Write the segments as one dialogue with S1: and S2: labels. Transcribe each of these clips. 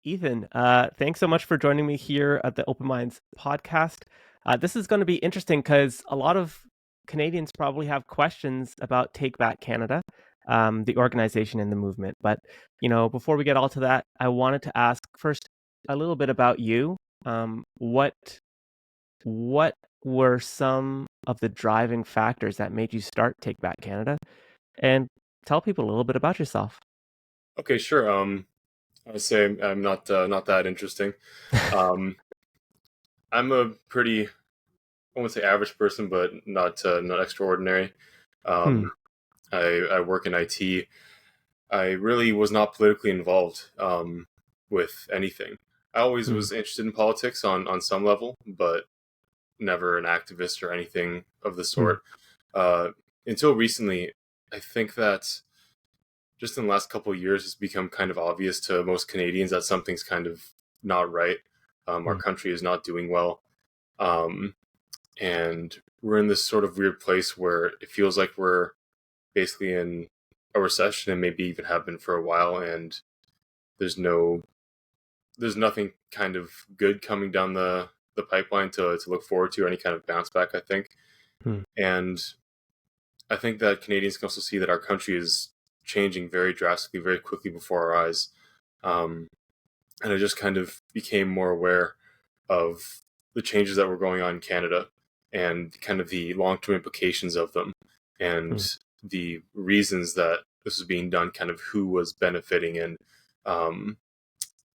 S1: Ethan, thanks so much for joining me here at the Open Minds podcast. This is going to be interesting because a lot of Canadians probably have questions about Take Back Canada, the organization and the movement. But, before we get all to that, I wanted to ask first a little bit about you. What were some of the driving factors that made you start Take Back Canada? And tell people a little bit about yourself.
S2: Okay, sure. I would say I'm not that interesting. Um, I'm a pretty, I won't say average person, but not extraordinary.
S1: Hmm.
S2: Um, I work in IT. I really was not politically involved with anything. I always
S1: Hmm.
S2: was interested in politics on some level, but never an activist or anything of the
S1: Hmm.
S2: sort. Uh, until recently, I think that just in the last couple of years, it's become kind of obvious to most Canadians that something's kind of not right. Our
S1: Hmm.
S2: country is not doing well. Um, and we're in this sort of weird place where it feels like we're basically in a recession and maybe even have been for a while. And there's no, there's nothing kind of good coming down the pipeline to look forward to or any kind of bounce back, I think.
S1: Hmm.
S2: And I think that Canadians can also see that our country is changing very drastically, very quickly before our eyes. Um, and I just kind of became more aware of the changes that were going on in Canada and kind of the long term implications of them
S1: Hmm.
S2: and the reasons that this was being done, kind of who was benefiting and um,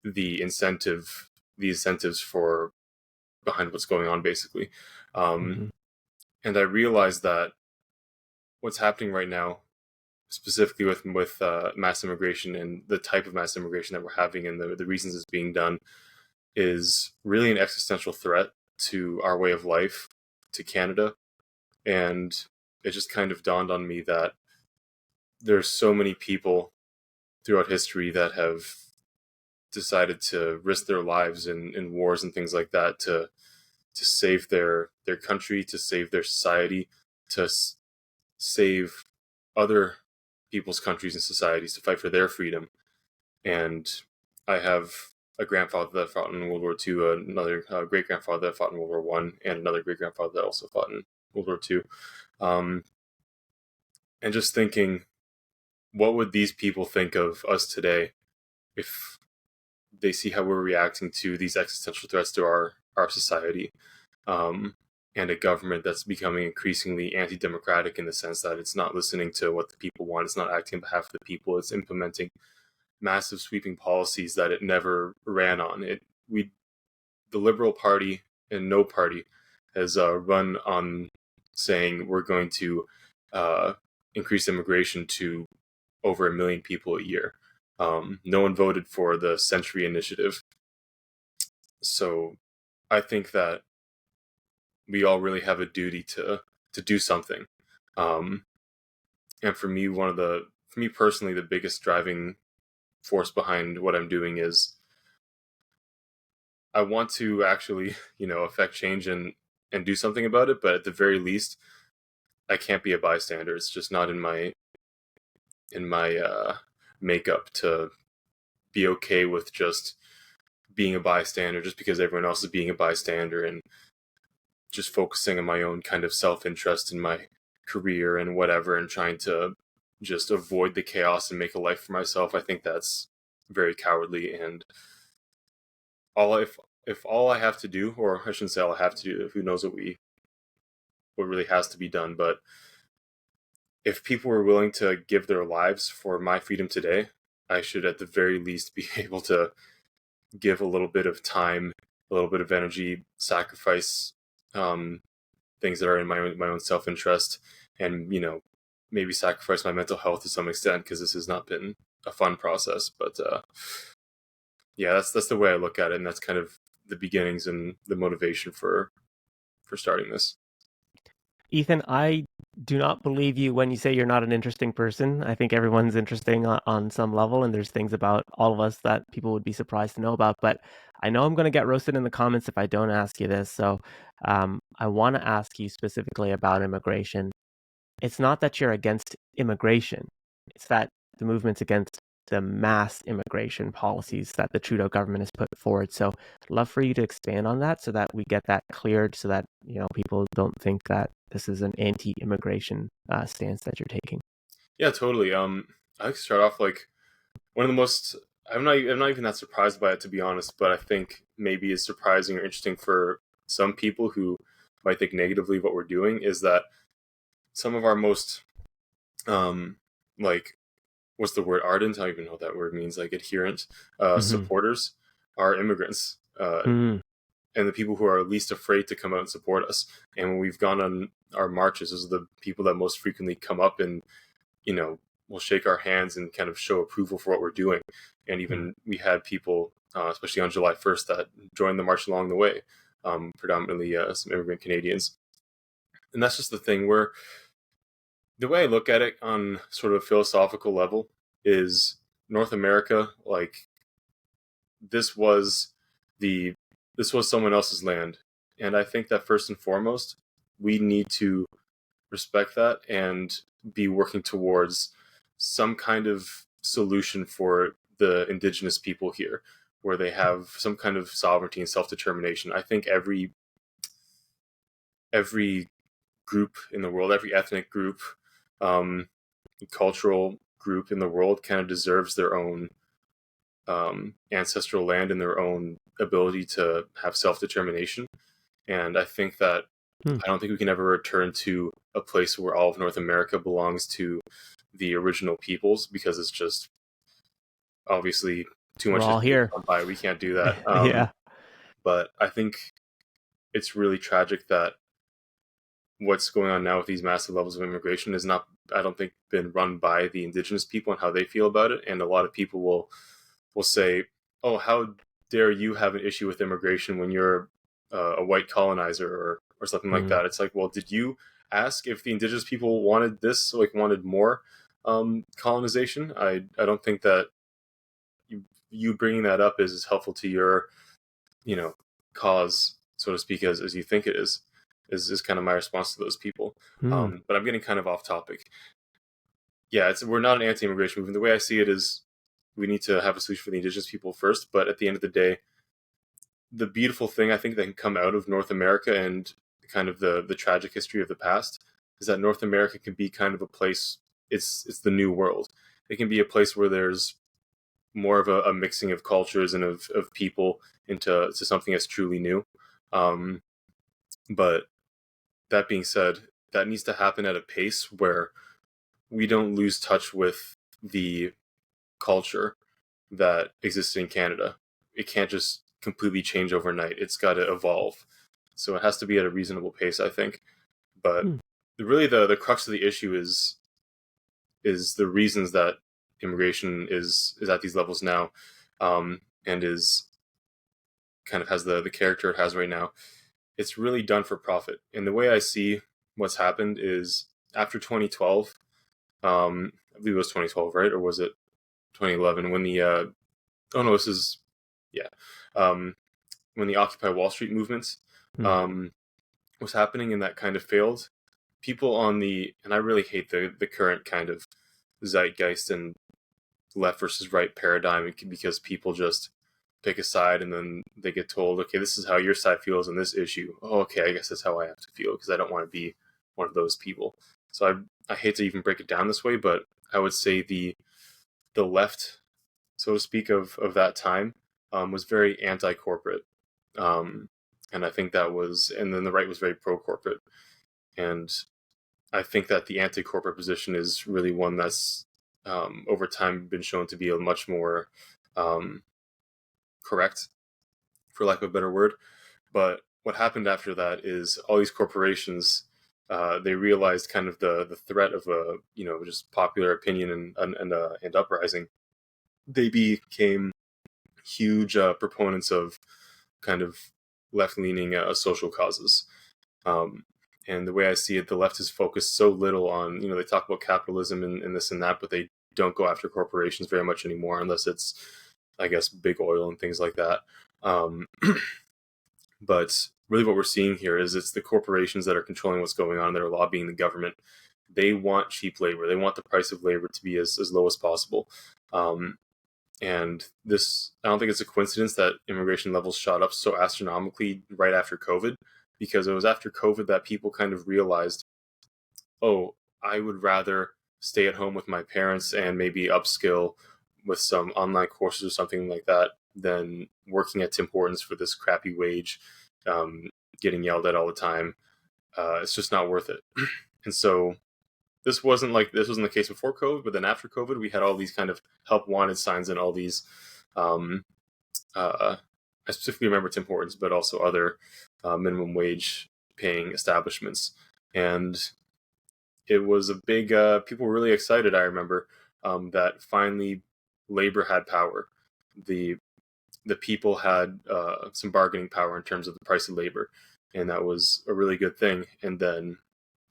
S2: the incentives for behind what's going on, basically. Um,
S1: Hmm.
S2: and I realized that what's happening right now, specifically with mass immigration and the type of mass immigration that we're having and the reasons it's being done, is really an existential threat to our way of life, to Canada. And it just kind of dawned on me that there's so many people throughout history that have decided to risk their lives in wars and things like that to save their country, to save their society, to save other people's countries and societies, to fight for their freedom. And I have a grandfather that fought in World War II, another great grandfather that fought in World War One, and another great grandfather that also fought in World War II. Um, and just thinking, what would these people think of us today if they see how we're reacting to these existential threats to our society, um, and a government that's becoming increasingly anti-democratic in the sense that it's not listening to what the people want, it's not acting on behalf of the people, it's implementing massive sweeping policies that it never ran on. We the Liberal Party and no party has run on saying we're going to uh, increase immigration to over 1 million people a year. No one voted for the Century Initiative. So I think that we all really have a duty to do something. Um, and for me personally, the biggest driving force behind what I'm doing is I want to actually, affect change and do something about it. But at the very least, I can't be a bystander. It's just not in my makeup to be okay with just being a bystander, just because everyone else is being a bystander, and just focusing on my own kind of self interest in my career and whatever, and trying to just avoid the chaos and make a life for myself. I think that's very cowardly. And all if all I have to do, or I shouldn't say all I have to do, who knows what really has to be done, but if people were willing to give their lives for my freedom today, I should at the very least be able to give a little bit of time, a little bit of energy, sacrifice um, things that are in my own self interest, and maybe sacrifice my mental health to some extent because this has not been a fun process. But yeah, that's the way I look at it, and that's kind of the beginnings and the motivation for starting this.
S1: Ethan, I do not believe you when you say you're not an interesting person. I think everyone's interesting on some level, and there's things about all of us that people would be surprised to know about. But I know I'm going to get roasted in the comments if I don't ask you this. So I want to ask you specifically about immigration. It's not that you're against immigration, it's that the movement's against the mass immigration policies that the Trudeau government has put forward. So I'd love for you to expand on that so that we get that cleared, so that people don't think that this is an anti-immigration stance that you're taking.
S2: Yeah, totally. I like to start off like one of the most. I'm not even that surprised by it, to be honest. But I think maybe it's surprising or interesting for some people who might think negatively of what we're doing is that some of our most like, what's the word, ardent, I don't even know what that word means, like adherent supporters are immigrants,
S1: Mm.
S2: and the people who are least afraid to come out and support us. And when we've gone on our marches, those are the people that most frequently come up and will shake our hands and kind of show approval for what we're doing. And even we had people, especially on July 1st, that joined the march along the way, predominantly some immigrant Canadians. And that's just the thing where the way I look at it on sort of a philosophical level is North America, like this was someone else's land. And I think that first and foremost, we need to respect that and be working towards some kind of solution for the Indigenous people here, where they have some kind of sovereignty and self-determination. I think every group in the world, every ethnic group, cultural group in the world kind of deserves their own ancestral land and their own ability to have self-determination. And I think that I don't think we can ever return to a place where all of North America belongs to the original peoples, because it's just obviously too much
S1: We're all here.
S2: by. We can't do that.
S1: Yeah.
S2: But I think it's really tragic that what's going on now with these massive levels of immigration is not, I don't think, been run by the Indigenous people and how they feel about it. And a lot of people will say, "Oh, how dare you have an issue with immigration when you're a white colonizer or something like that." It's like, well, did you ask if the Indigenous people wanted this, like wanted more colonization? I don't think that you bringing that up is as helpful to your cause, so to speak, as you think it is kind of my response to those people. But I'm getting kind of off topic. Yeah, we're not an anti-immigration movement. The way I see it is we need to have a solution for the Indigenous people first, but at the end of the day, the beautiful thing I think that can come out of North America and kind of the tragic history of the past is that North America can be kind of a place, it's the new world. It can be a place where there's more of a mixing of cultures and of people into something that's truly new. But that being said, that needs to happen at a pace where we don't lose touch with the culture that exists in Canada. It can't just completely change overnight. It's got to evolve. So it has to be at a reasonable pace, I think. But really the crux of the issue is the reasons that immigration is at these levels now, and is kind of has the character it has right now. It's really done for profit. And the way I see what's happened is after 2012, I believe it was 2012, right? Or was it 2011 when the when the Occupy Wall Street movement was happening and that kind of failed. People on and I really hate the current kind of zeitgeist and left versus right paradigm, because people just pick a side and then they get told, okay, this is how your side feels on this issue. Oh, okay, I guess that's how I have to feel, because I don't want to be one of those people. So I hate to even break it down this way, but I would say the left, so to speak, of that time was very anti-corporate. And I think that was, and then the right was very pro-corporate. And I think that the anti-corporate position is really one that's over time been shown to be a much more correct, for lack of a better word. But what happened after that is all these corporations, they realized kind of the threat of just popular opinion and uprising. They became huge proponents of kind of left-leaning social causes. And the way I see it, the left is focused so little on, they talk about capitalism and this and that, but they don't go after corporations very much anymore, unless it's, I guess, big oil and things like that. But really what we're seeing here is it's the corporations that are controlling what's going on, that are lobbying the government. they want cheap labor. They want the price of labor to be as low as possible. And this, I don't think it's a coincidence that immigration levels shot up so astronomically right after COVID, because it was after COVID that people kind of realized, oh, I would rather stay at home with my parents and maybe upskill with some online courses or something like that than working at Tim Hortons for this crappy wage, getting yelled at all the time. It's just not worth it. And so this wasn't the case before COVID, but then after COVID, we had all these kind of help wanted signs and all these. I specifically remember Tim Hortons, but also other minimum wage paying establishments, and it was a big. People were really excited. I remember that finally labor had power. The people had some bargaining power in terms of the price of labor, and that was a really good thing. And then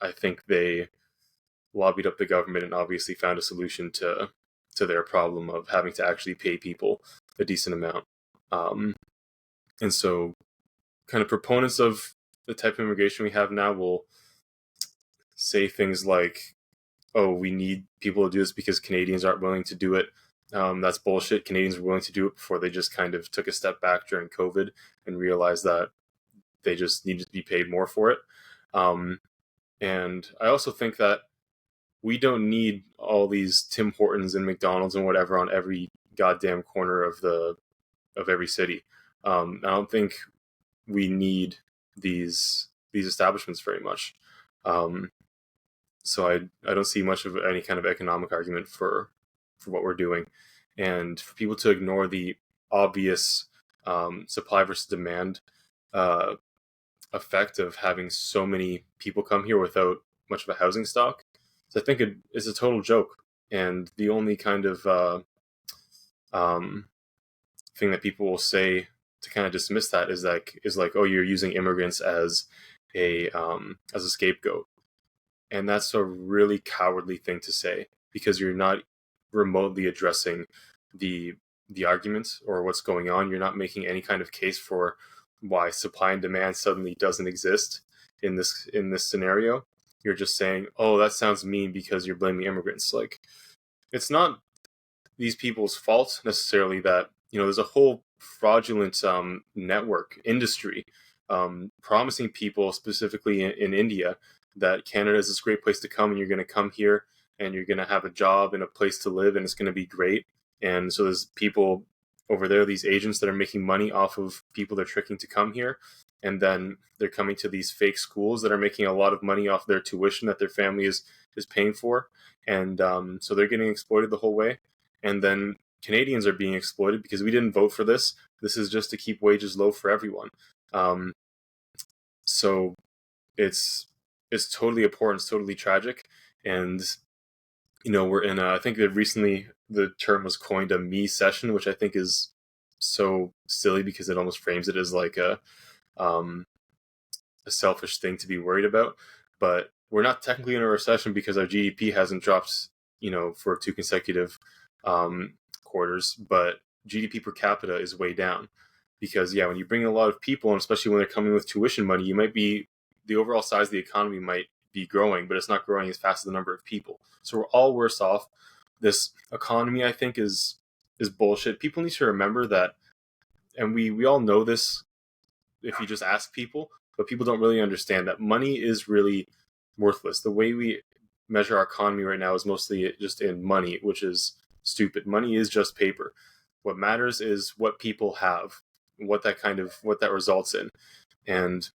S2: I think they lobbied up the government and obviously found a solution to their problem of having to actually pay people a decent amount. And so kind of proponents of the type of immigration we have now will say things like, oh, we need people to do this because Canadians aren't willing to do it. That's bullshit. Canadians were willing to do it before they just kind of took a step back during COVID and realized that they just needed to be paid more for it. And I also think that we don't need all these Tim Hortons and McDonald's and whatever on every goddamn corner of every city. I don't think we need these establishments very much. So I don't see much of any kind of economic argument for what we're doing, and for people to ignore the obvious supply versus demand effect of having so many people come here without much of a housing stock. So I think it is a total joke, and the only kind of thing that people will say to kind of dismiss that is like, oh, you're using immigrants as a scapegoat, and that's a really cowardly thing to say, because you're not remotely addressing the arguments or what's going on. You're not making any kind of case for why supply and demand suddenly doesn't exist in this scenario. You're just saying, oh, that sounds mean because you're blaming immigrants. Like, it's not these people's fault necessarily that, there's a whole fraudulent network industry promising people, specifically in India, that Canada is this great place to come, and you're going to come here and you're going to have a job and a place to live, and it's going to be great. And so there's people over there, these agents that are making money off of people they're tricking to come here, and then they're coming to these fake schools that are making a lot of money off their tuition that their family is paying for, and so they're getting exploited the whole way. And then Canadians are being exploited because we didn't vote for this. This is just to keep wages low for everyone. So it's totally abhorrent, it's totally tragic. And we're in I think that recently the term was coined, a me session, which I think is so silly because it almost frames it as like a selfish thing to be worried about. But we're not technically in a recession because our GDP hasn't dropped for 2 consecutive quarters, but GDP per capita is way down, because when you bring in a lot of people, and especially when they're coming with tuition money, the overall size of the economy might be growing, but it's not growing as fast as the number of people. So we're all worse off. This economy, I think, is bullshit. People need to remember that, and we all know this if you just ask people, but people don't really understand that money is really worthless. The way we measure our economy right now is mostly just in money, which is stupid. Money is just paper. What matters is what people have, what that results in. And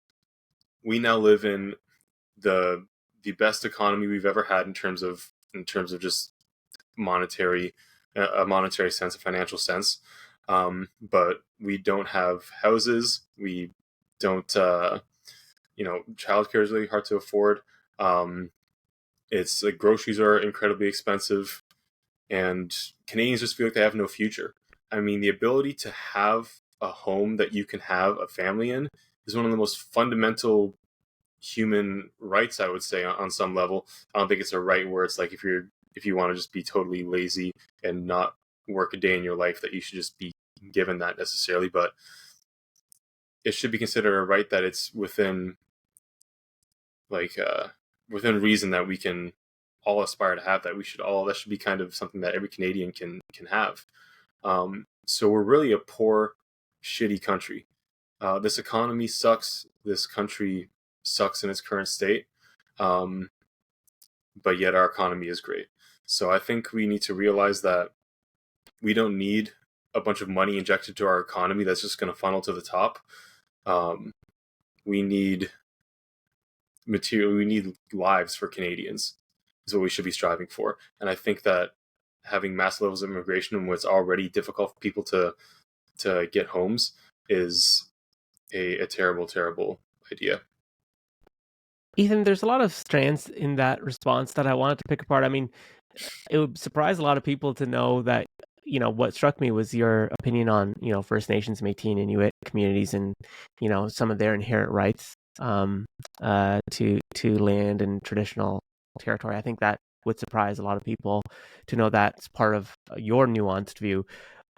S2: we now live in the best economy we've ever had in terms of just monetary, a monetary sense, a financial sense. But we don't have houses. We don't, childcare is really hard to afford. It's like groceries are incredibly expensive, and Canadians just feel like they have no future. I mean, the ability to have a home that you can have a family in is one of the most fundamental human rights, I would say, on some level. I don't think it's a right where it's like if you want to just be totally lazy and not work a day in your life, that you should just be given that necessarily, but it should be considered a right that it's within reason that we can all aspire to have that. That should be kind of something that every Canadian can have. So we're really a poor, shitty country. This economy sucks. This country sucks in its current state. But yet our economy is great. So I think we need to realize that we don't need a bunch of money injected to our economy that's just going to funnel to the top. We need material. We need lives for Canadians is what we should be striving for. And I think that having mass levels of immigration when it's already difficult for people to get homes is a terrible, terrible idea.
S1: Ethan, there's a lot of strands in that response that I wanted to pick apart. I mean, it would surprise a lot of people to know that, what struck me was your opinion on, First Nations, Métis, and Inuit communities and, some of their inherent rights to land and traditional territory. I think that would surprise a lot of people to know that's part of your nuanced view.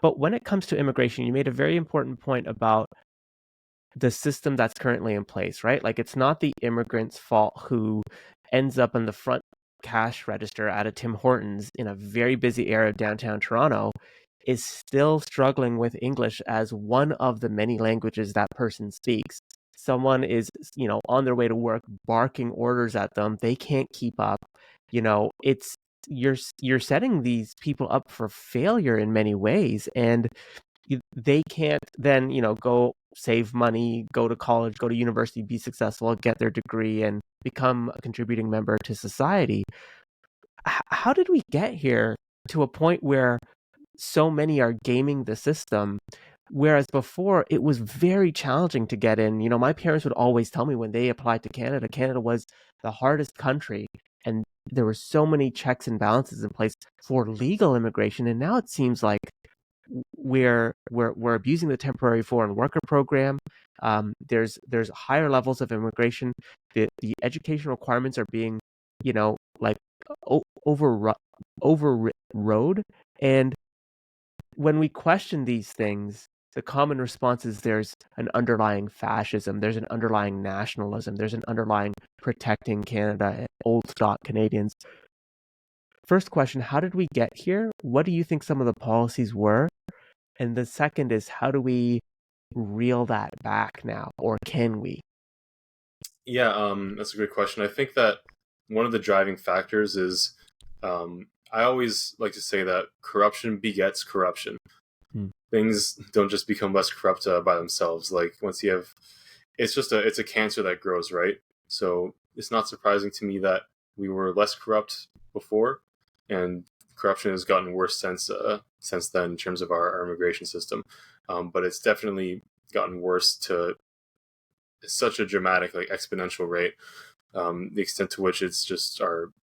S1: But when it comes to immigration, you made a very important point about the system that's currently in place, right? Like, it's not the immigrant's fault who ends up in the front cash register at a Tim Hortons in a very busy area of downtown Toronto is still struggling with English as one of the many languages that person speaks. Someone is, on their way to work barking orders at them. They can't keep up. It's you're setting these people up for failure in many ways, and they can't then, go save money, go to college, go to university, be successful, get their degree, and become a contributing member to society. How did we get here to a point where so many are gaming the system, whereas before it was very challenging to get in? My parents would always tell me when they applied to Canada, Canada was the hardest country, and there were so many checks and balances in place for legal immigration, and now it seems like we're abusing the temporary foreign worker program. There's higher levels of immigration. The education requirements are being, like overrode. And when we question these things, the common response is there's an underlying fascism, there's an underlying nationalism, there's an underlying protecting Canada and old stock Canadians. First question, how did we get here? What do you think some of the policies were? And the second is, how do we reel that back now, or can we?
S2: Yeah, that's a great question. I think that one of the driving factors is, I always like to say that corruption begets corruption. Things don't just become less corrupt by themselves. Like, once you have, it's a cancer that grows, right? So it's not surprising to me that we were less corrupt before, and corruption has gotten worse since then in terms of our immigration system. But it's definitely gotten worse to such a dramatic, like, exponential rate. The extent to which it's just our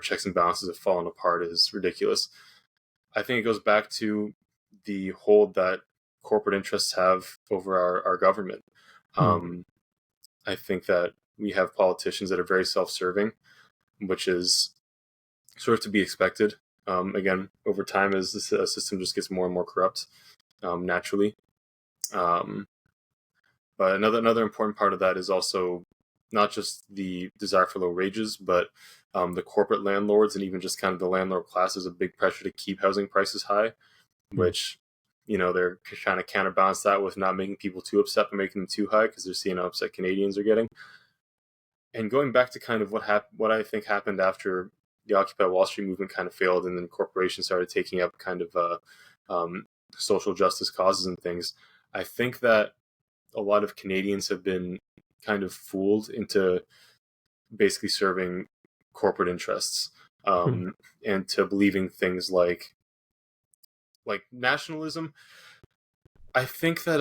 S2: checks and balances have fallen apart is ridiculous. I think it goes back to the hold that corporate interests have over our government. I think that we have politicians that are very self-serving, which is sort of to be expected. Again, over time, as the system just gets more and more corrupt, naturally. But another important part of that is also not just the desire for low wages, but the corporate landlords and even just kind of the landlord class is a big pressure to keep housing prices high, which, they're trying to counterbalance that with not making people too upset but making them too high because they're seeing how upset Canadians are getting. And going back to kind of what I think happened after the Occupy Wall Street movement kind of failed, and then corporations started taking up kind of social justice causes and things, I think that a lot of Canadians have been kind of fooled into basically serving corporate interests, and to believing things like nationalism. I think that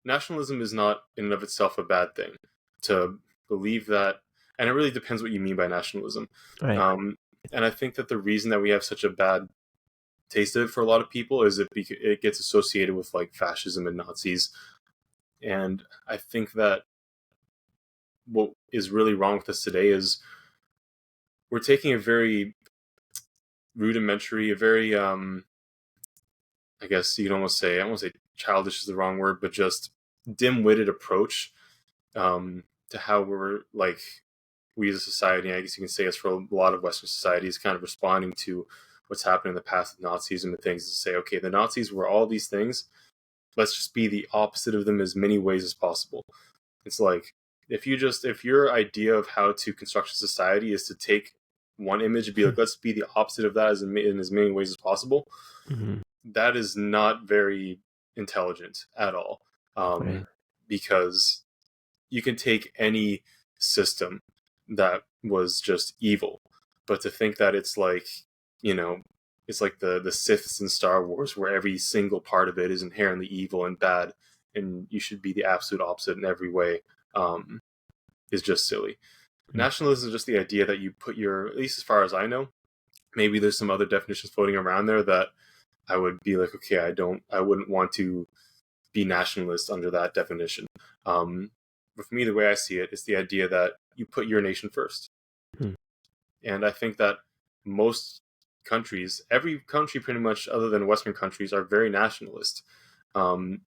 S2: nationalism is not in and of itself a bad thing. To believe that, and it really depends what you mean by nationalism.
S1: Right.
S2: And I think that the reason that we have such a bad taste of it for a lot of people is it gets associated with, like, fascism and Nazis. And I think that what is really wrong with us today is we're taking a very rudimentary, a very, I guess you could almost say, I won't say childish is the wrong word, but just dim-witted approach to how we're, like, we as a society, I guess you can say it's for a lot of Western societies, kind of responding to what's happened in the past with Nazism and things, to say, okay, the Nazis were all these things. Let's just be the opposite of them as many ways as possible. It's like, if your idea of how to construct a society is to take one image and be like, let's be the opposite of that in as many ways as possible, that is not very intelligent at all.
S1: Right.
S2: Because you can take any system that was just evil, but to think that it's like, it's like the Siths in Star Wars, where every single part of it is inherently evil and bad, and you should be the absolute opposite in every way, is just silly. Nationalism is just the idea that you put at least as far as I know, maybe there's some other definitions floating around there that I would be like, okay, I wouldn't want to be nationalist under that definition. But for me, the way I see it is the idea that you put your nation first. And I think that most countries, every country pretty much other than Western countries, are very nationalist. And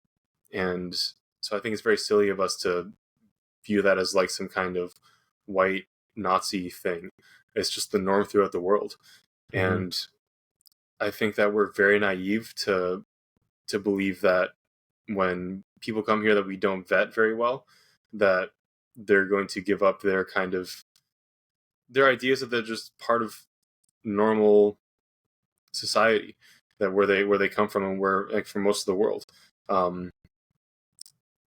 S2: so I think it's very silly of us to view that as like some kind of white Nazi thing. It's just the norm throughout the world. And I think that we're very naive to believe that when people come here that we don't vet very well, that they're going to give up their ideas that they're just part of normal society, that where they come from, and where, like, for most of the world,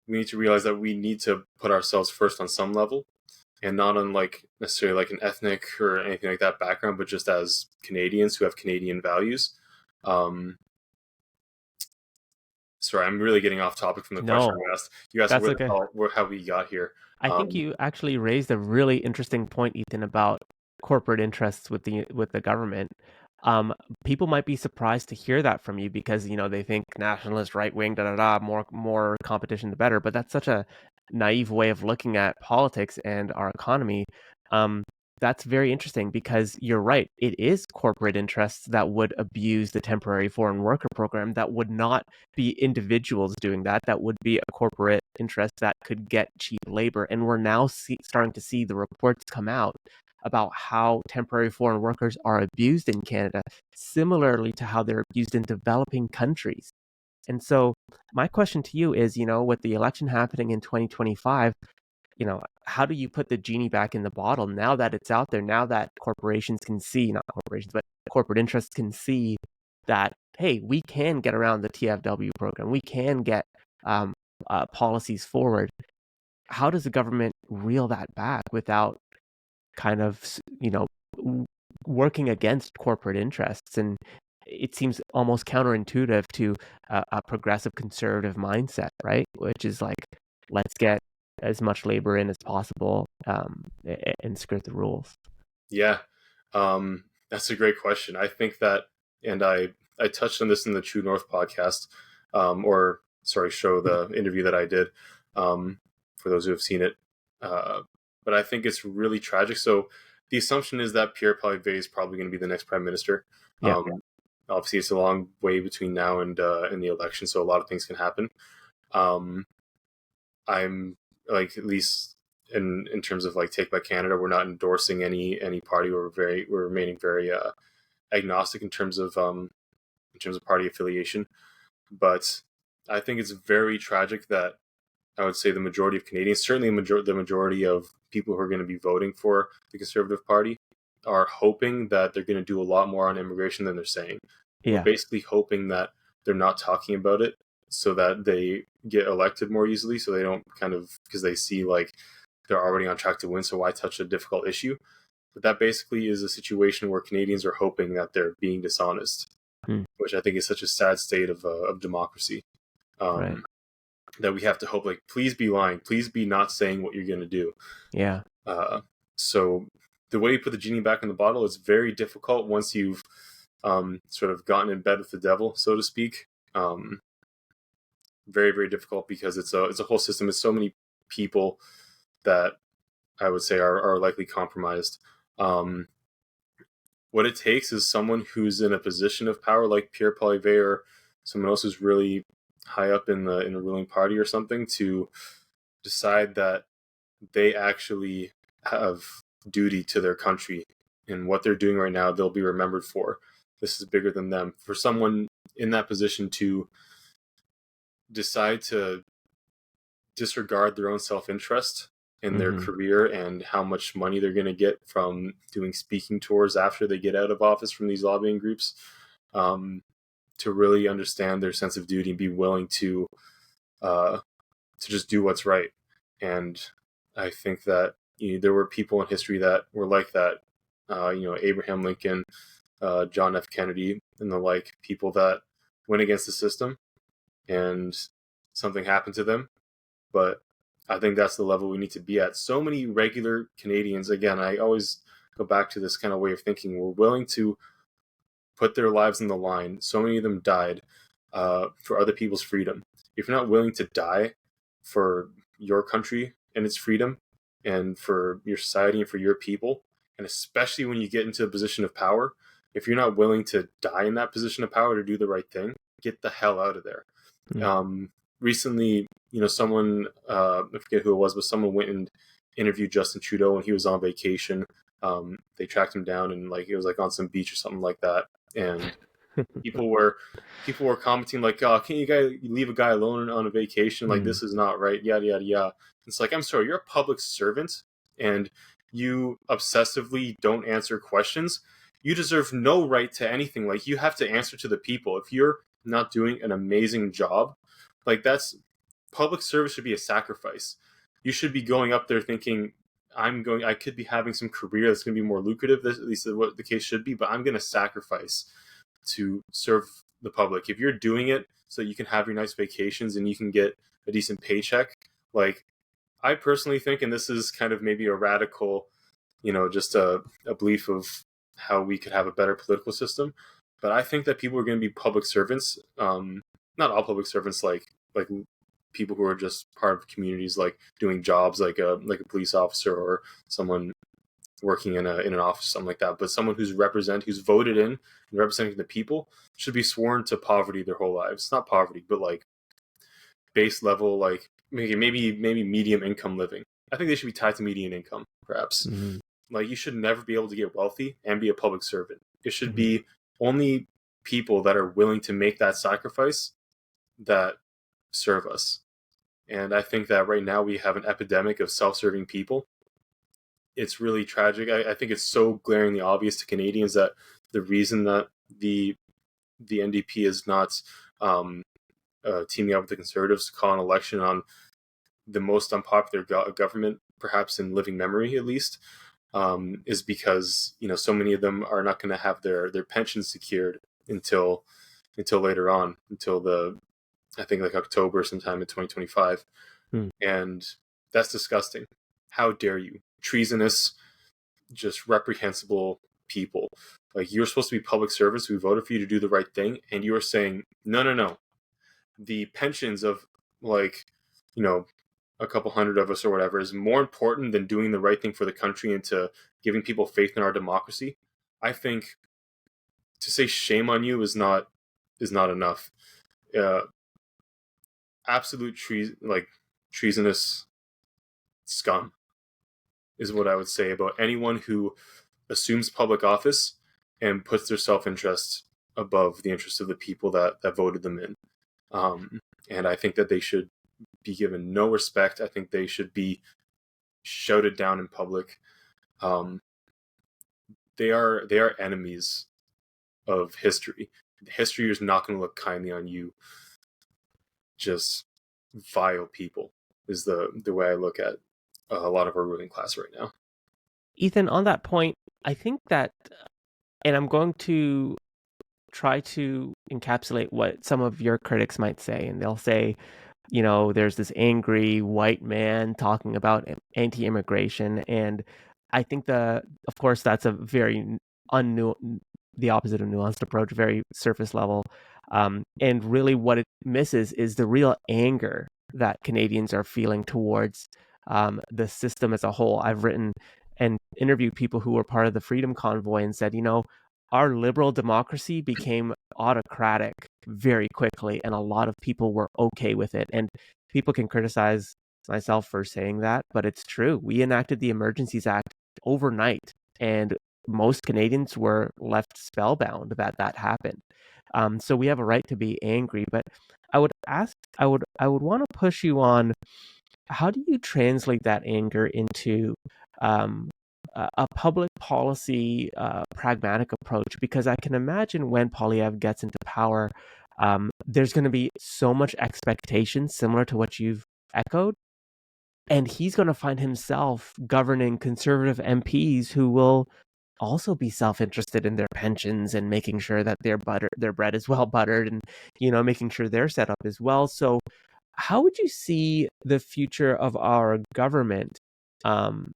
S2: we need to realize that we need to put ourselves first on some level, and not on like necessarily like an ethnic or anything like that background, but just as Canadians who have Canadian values. Sorry, I'm really getting off topic from the question you asked. You asked how we got here.
S1: I think you actually raised a really interesting point, Ethan, about corporate interests with the government. People might be surprised to hear that from you because they think nationalist, right wing, more competition the better. But that's such a naive way of looking at politics and our economy. That's very interesting because you're right. It is corporate interests that would abuse the temporary foreign worker program. That would not be individuals doing that. That would be a corporate interest that could get cheap labor. And we're now starting to see the reports come out about how temporary foreign workers are abused in Canada, similarly to how they're abused in developing countries. And so my question to you is, with the election happening in 2025, how do you put the genie back in the bottle now that it's out there, now that corporations can see, not corporations, but corporate interests can see that, hey, we can get around the TFW program. We can get policies forward. How does the government reel that back without kind of, working against corporate interests? And it seems almost counterintuitive to a progressive conservative mindset, right? Which is like, let's get as much labor in as possible and skirt the rules.
S2: Yeah, that's a great question. I think that, and I touched on this in the True North podcast, show, the interview that I did, for those who have seen it. But I think it's really tragic. So the assumption is that Pierre Poilievre is probably going to be the next prime minister. Yeah. Obviously, it's a long way between now and the election, so a lot of things can happen. I'm like, at least in terms of like Take Back Canada, we're not endorsing any party. We're remaining very agnostic in terms of party affiliation. But I think it's very tragic that I would say the majority of Canadians, certainly the majority of people who are going to be voting for the Conservative Party, are hoping that they're going to do a lot more on immigration than they're saying. Yeah. We're basically hoping that they're not talking about it so that they get elected more easily, so they don't because they see like they're already on track to win, so why touch a difficult issue? But that basically is a situation where Canadians are hoping that they're being dishonest, which I think is such a sad state of democracy. Right. That we have to hope, like, please be lying, please be not saying what you're going to do. Yeah. So the way you put the genie back in the bottle is very difficult once you've sort of gotten in bed with the devil, so to speak. Very, very difficult because it's a whole system. It's so many people that I would say are likely compromised. What it takes is someone who's in a position of power, like Pierre Poilievre, or someone else who's really high up in the ruling party or something, to decide that they actually have duty to their country, and what they're doing right now, they'll be remembered for. This is bigger than them. For someone in that position to decide to disregard their own self-interest in their career and how much money they're going to get from doing speaking tours after they get out of office from these lobbying groups, to really understand their sense of duty and be willing to just do what's right. And I think that there were people in history that were like that. Abraham Lincoln, John F. Kennedy, and the like, people that went against the system and something happened to them. But I think that's the level we need to be at. So many regular Canadians, again, I always go back to this kind of way of thinking, were willing to put their lives on the line. So many of them died for other people's freedom. If you're not willing to die for your country and its freedom and for your society and for your people, and especially when you get into a position of power, if you're not willing to die in that position of power to do the right thing, get the hell out of there. Recently, someone, I forget who it was, but someone went and interviewed Justin Trudeau when he was on vacation. They tracked him down and it was on some beach or something like that. And people were commenting oh, can't you guys leave a guy alone on a vacation? This is not right, yada, yada, yada. It's I'm sorry, you're a public servant and you obsessively don't answer questions. You deserve no right to anything. You have to answer to the people. If you're not doing an amazing job, that's public service should be a sacrifice. You should be going up there thinking, I could be having some career that's going to be more lucrative, at least what the case should be, but I'm going to sacrifice to serve the public. If you're doing it so that you can have your nice vacations and you can get a decent paycheck, I personally think, and this is kind of maybe a radical, just a belief of how we could have a better political system, but I think that people are going to be public servants. Not all public servants, like people who are just part of communities, doing jobs like a police officer or someone working in an office, something like that. But someone who's voted in and representing the people should be sworn to poverty their whole lives. Not poverty, but base level, maybe medium income living. I think they should be tied to median income, perhaps. You should never be able to get wealthy and be a public servant. It should be only people that are willing to make that sacrifice that serve us. And I think that right now we have an epidemic of self-serving people. It's really tragic. I think it's so glaringly obvious to Canadians that the reason that the NDP is not teaming up with the Conservatives to call an election on the most unpopular government, perhaps in living memory at least, is because so many of them are not going to have their pensions secured until later on, until I think October sometime in 2025. And that's disgusting. How dare you? Treasonous, just reprehensible people. You're supposed to be public service. We voted for you to do the right thing, and you are saying no. The pensions of a couple hundred of us or whatever is more important than doing the right thing for the country and to giving people faith in our democracy. I think to say shame on you is not enough. Absolute treasonous scum is what I would say about anyone who assumes public office and puts their self-interest above the interests of the people that voted them in. And I think that they should be given no respect. I think they should be shouted down in public. They are enemies of history. History is not going to look kindly on you. Just vile people is the way I look at a lot of our ruling class right now.
S1: Ethan, on that point, I think that, and I'm going to try to encapsulate what some of your critics might say, and they'll say, there's this angry white man talking about anti-immigration, and I think of course, that's a very the opposite of nuanced approach, very surface level, and really what it misses is the real anger that Canadians are feeling towards the system as a whole. I've written and interviewed people who were part of the Freedom Convoy and said, our liberal democracy became autocratic very quickly, and a lot of people were okay with it. And people can criticize myself for saying that, but it's true. We enacted the Emergencies Act overnight, and most Canadians were left spellbound that that happened. So we have a right to be angry, but I would want to push you on, how do you translate that anger into um, a public policy, pragmatic approach? Because I can imagine when Poilievre gets into power, there's going to be so much expectation similar to what you've echoed, and he's going to find himself governing conservative MPs who will also be self-interested in their pensions and making sure that their bread is well buttered, and making sure they're set up as well. So how would you see the future of our government um,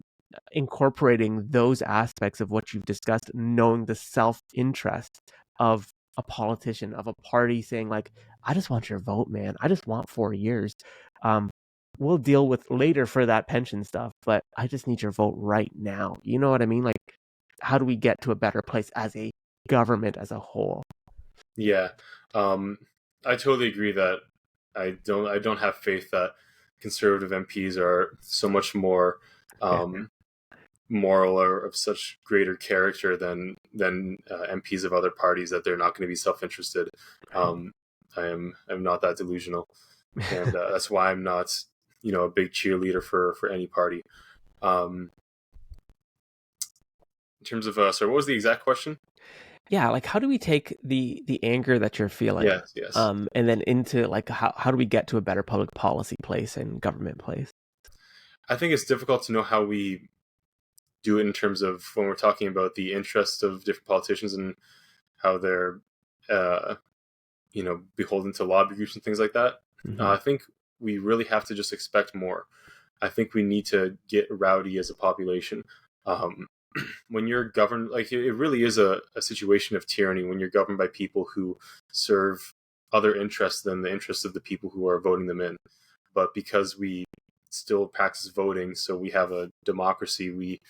S1: incorporating those aspects of what you've discussed, knowing the self-interest of a politician, of a party saying, like, I just want your vote, man. I just want 4 years. Um, we'll deal with later for that pension stuff, but I just need your vote right now. You know what I mean? Like, how do we get to a better place as a government as a whole?
S2: Yeah, I totally agree that I don't have faith that conservative MPs are so much more moral or of such greater character than MPs of other parties, that they're not going to be self-interested. Um, I'm not that delusional, and that's why I'm not a big cheerleader for any party. Um, in terms of sorry, what was the exact question?
S1: Yeah, like, how do we take the anger that you're feeling,
S2: Yes, yes.
S1: and then into, like, how do we get to a better public policy place and government place?
S2: I think it's difficult to know how we do it in terms of when we're talking about the interests of different politicians and how they're uh, beholden to lobby groups and things like that.
S1: Hmm.
S2: I think we really have to just expect more. I think we need to get rowdy as a population. Um, when you're governed, like, it really is a situation of tyranny when you're governed by people who serve other interests than the interests of the people who are voting them in. But because we still practice voting, so we have a democracy, we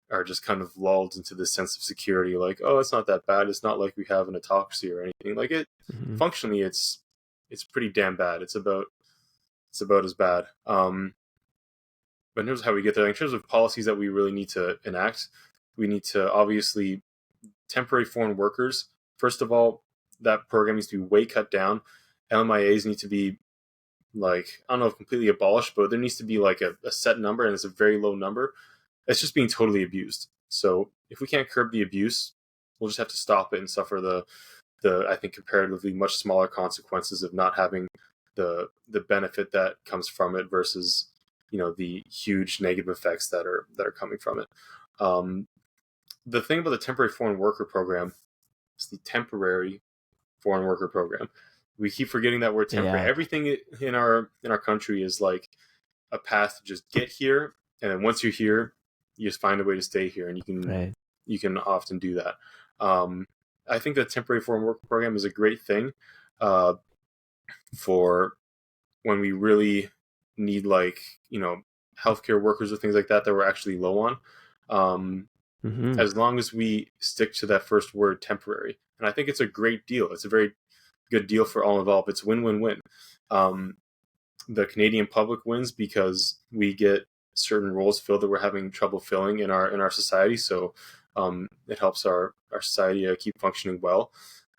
S2: are just kind of lulled into this sense of security, like, oh, it's not that bad. It's not like we have an autocracy or anything. Like, it
S1: Hmm.
S2: functionally, it's pretty damn bad. It's about as bad. But in terms of how we get there, in terms of policies that we really need to enact, we need to obviously temporary foreign workers. First of all, that program needs to be way cut down. LMIAs need to be, like, I don't know if completely abolished, but there needs to be like a set number, and it's a very low number. It's just being totally abused. So if we can't curb the abuse, we'll just have to stop it and suffer the I think comparatively much smaller consequences of not having the benefit that comes from it versus the huge negative effects that are coming from it. Um, the thing about the temporary foreign worker program is the temporary foreign worker program. We keep forgetting that we're temporary.
S1: Yeah,
S2: Everything in our country is like a path to just get here, and then once you're here, you just find a way to stay here, and
S1: right.
S2: you can often do that. Um, I think the temporary foreign worker program is a great thing uh, for when we really need, like, healthcare workers or things like that we're actually low on. Um,
S1: Hmm.
S2: as long as we stick to that first word, temporary, and I think it's a great deal. It's a very good deal for all involved. It's win-win-win. Um, the Canadian public wins because we get certain roles filled that we're having trouble filling in our society. So it helps our society keep functioning well.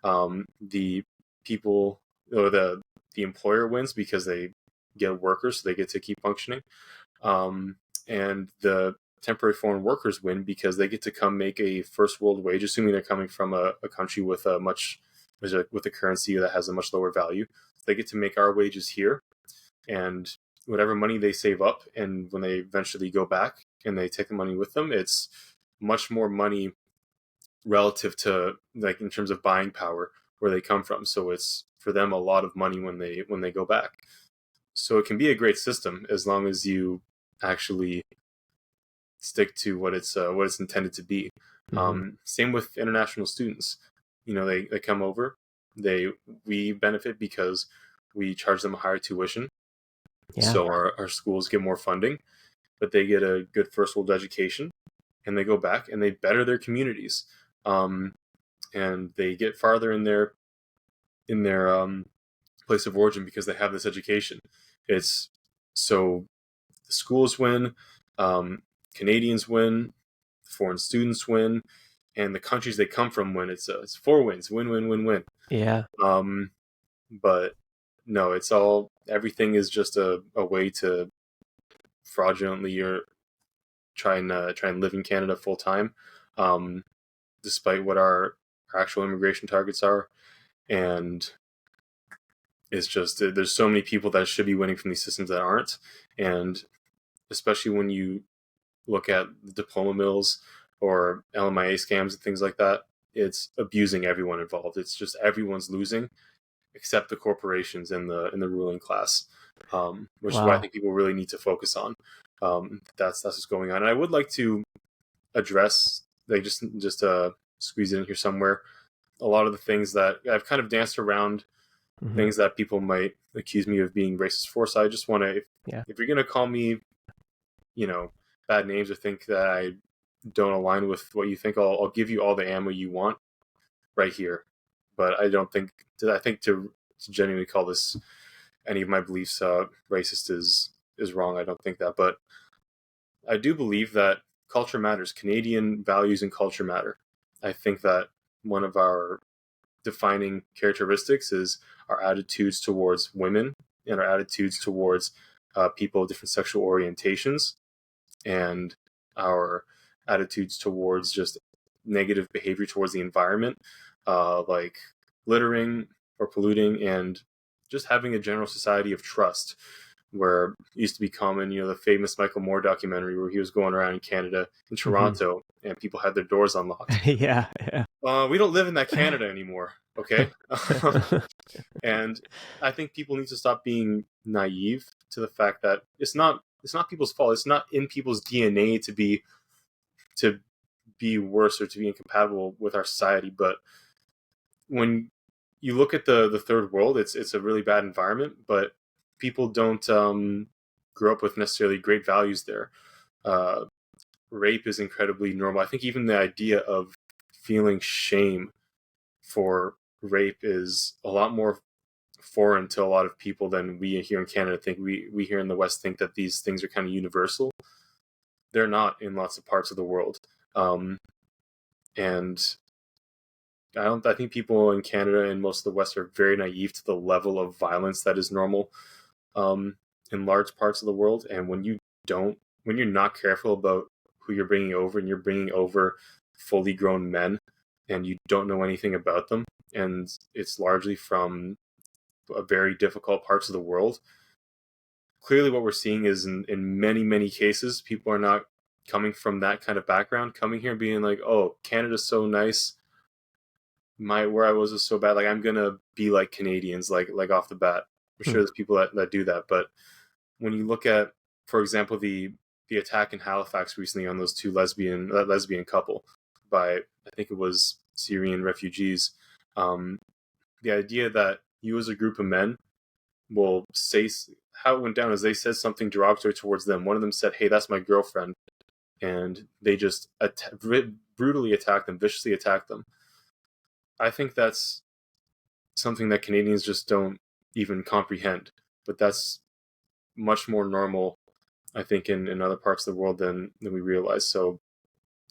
S2: The people, or the employer wins because they get workers, so they get to keep functioning. And the temporary foreign workers win because they get to come make a first world wage, assuming they're coming from a country with with a currency that has a much lower value. They get to make our wages here, and whatever money they save up, and when they eventually go back and they take the money with them, it's much more money relative to, like, in terms of buying power where they come from. So it's for them a lot of money when they go back. So it can be a great system as long as you actually stick to what it's intended to be.
S1: Hmm.
S2: Same with international students. They come over, we benefit because we charge them a higher tuition,
S1: Yeah.
S2: so our schools get more funding, but they get a good first world education, and they go back and they better their communities, um, and they get farther in their place of origin because they have this education. It's so the schools win, um, Canadians win, foreign students win, and the countries they come from win. It's 4 wins, win, win, win, win.
S1: Yeah.
S2: But no, it's all, everything is just a way to fraudulently or try and live in Canada full time, despite what our actual immigration targets are. And it's just, there's so many people that should be winning from these systems that aren't. And especially when you look at the diploma mills or LMIA scams and things like that, it's abusing everyone involved. It's just everyone's losing except the corporations and the ruling class, which is what I think people really need to focus on. That's what's going on. And I would like to address, like, just squeeze it in here somewhere, a lot of the things that I've kind of danced around, things that people might accuse me of being racist for. So I just want to, if you're going to call me, bad names or think that I don't align with what you think, I'll give you all the ammo you want right here. But I think to genuinely call this, any of my beliefs, racist is wrong. I don't think that. But I do believe that culture matters. Canadian values and culture matter. I think that one of our defining characteristics is our attitudes towards women and our attitudes towards people of different sexual orientations, and our attitudes towards just negative behavior towards the environment, like littering or polluting, and just having a general society of trust, where it used to be common, the famous Michael Moore documentary where he was going around in Canada, in Toronto, and people had their doors unlocked.
S1: Yeah.
S2: We don't live in that Canada anymore, okay? And I think people need to stop being naive to the fact that it's not people's fault. It's not in people's DNA to be worse or to be incompatible with our society. But when you look at the third world, it's a really bad environment, but people don't grow up with necessarily great values there. Rape is incredibly normal. I think even the idea of feeling shame for rape is a lot more foreign to a lot of people than we here in Canada think. We here in the West think that these things are kind of universal. They're not in lots of parts of the world. And I think people in Canada and most of the West are very naive to the level of violence that is normal in large parts of the world. And when you're not careful about who you're bringing over, and you're bringing over fully grown men, and you don't know anything about them, and it's largely from very difficult parts of the world, clearly what we're seeing is in many, many cases, people are not coming from that kind of background, coming here being like, oh, Canada's so nice, where I was so bad, like I'm gonna be like Canadians, like off the bat. I'm sure there's people that do that, but when you look at, for example, the attack in Halifax recently on those two lesbian couple by, I think it was Syrian refugees, the idea that you as a group of men will say, how it went down is they said something derogatory towards them. One of them said, hey, that's my girlfriend, and they just brutally attacked them, viciously attacked them. I think that's something that Canadians just don't even comprehend, but that's much more normal, I think, in other parts of the world than we realize. So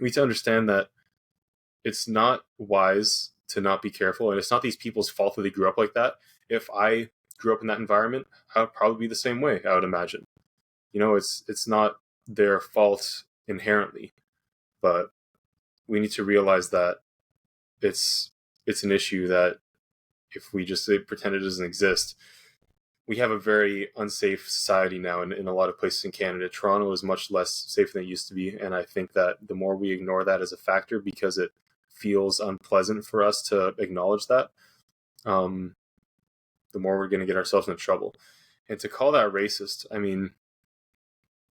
S2: we need to understand that it's not wise to not be careful, and it's not these people's fault that they grew up like that. If I grew up in that environment, I would probably be the same way, I would imagine. It's not their fault inherently, but we need to realize that it's an issue that if we just pretend it doesn't exist, we have a very unsafe society now in a lot of places in Canada. Toronto is much less safe than it used to be, and I think that the more we ignore that as a factor, because it feels unpleasant for us to acknowledge that, the more we're going to get ourselves into trouble. And to call that racist, I mean,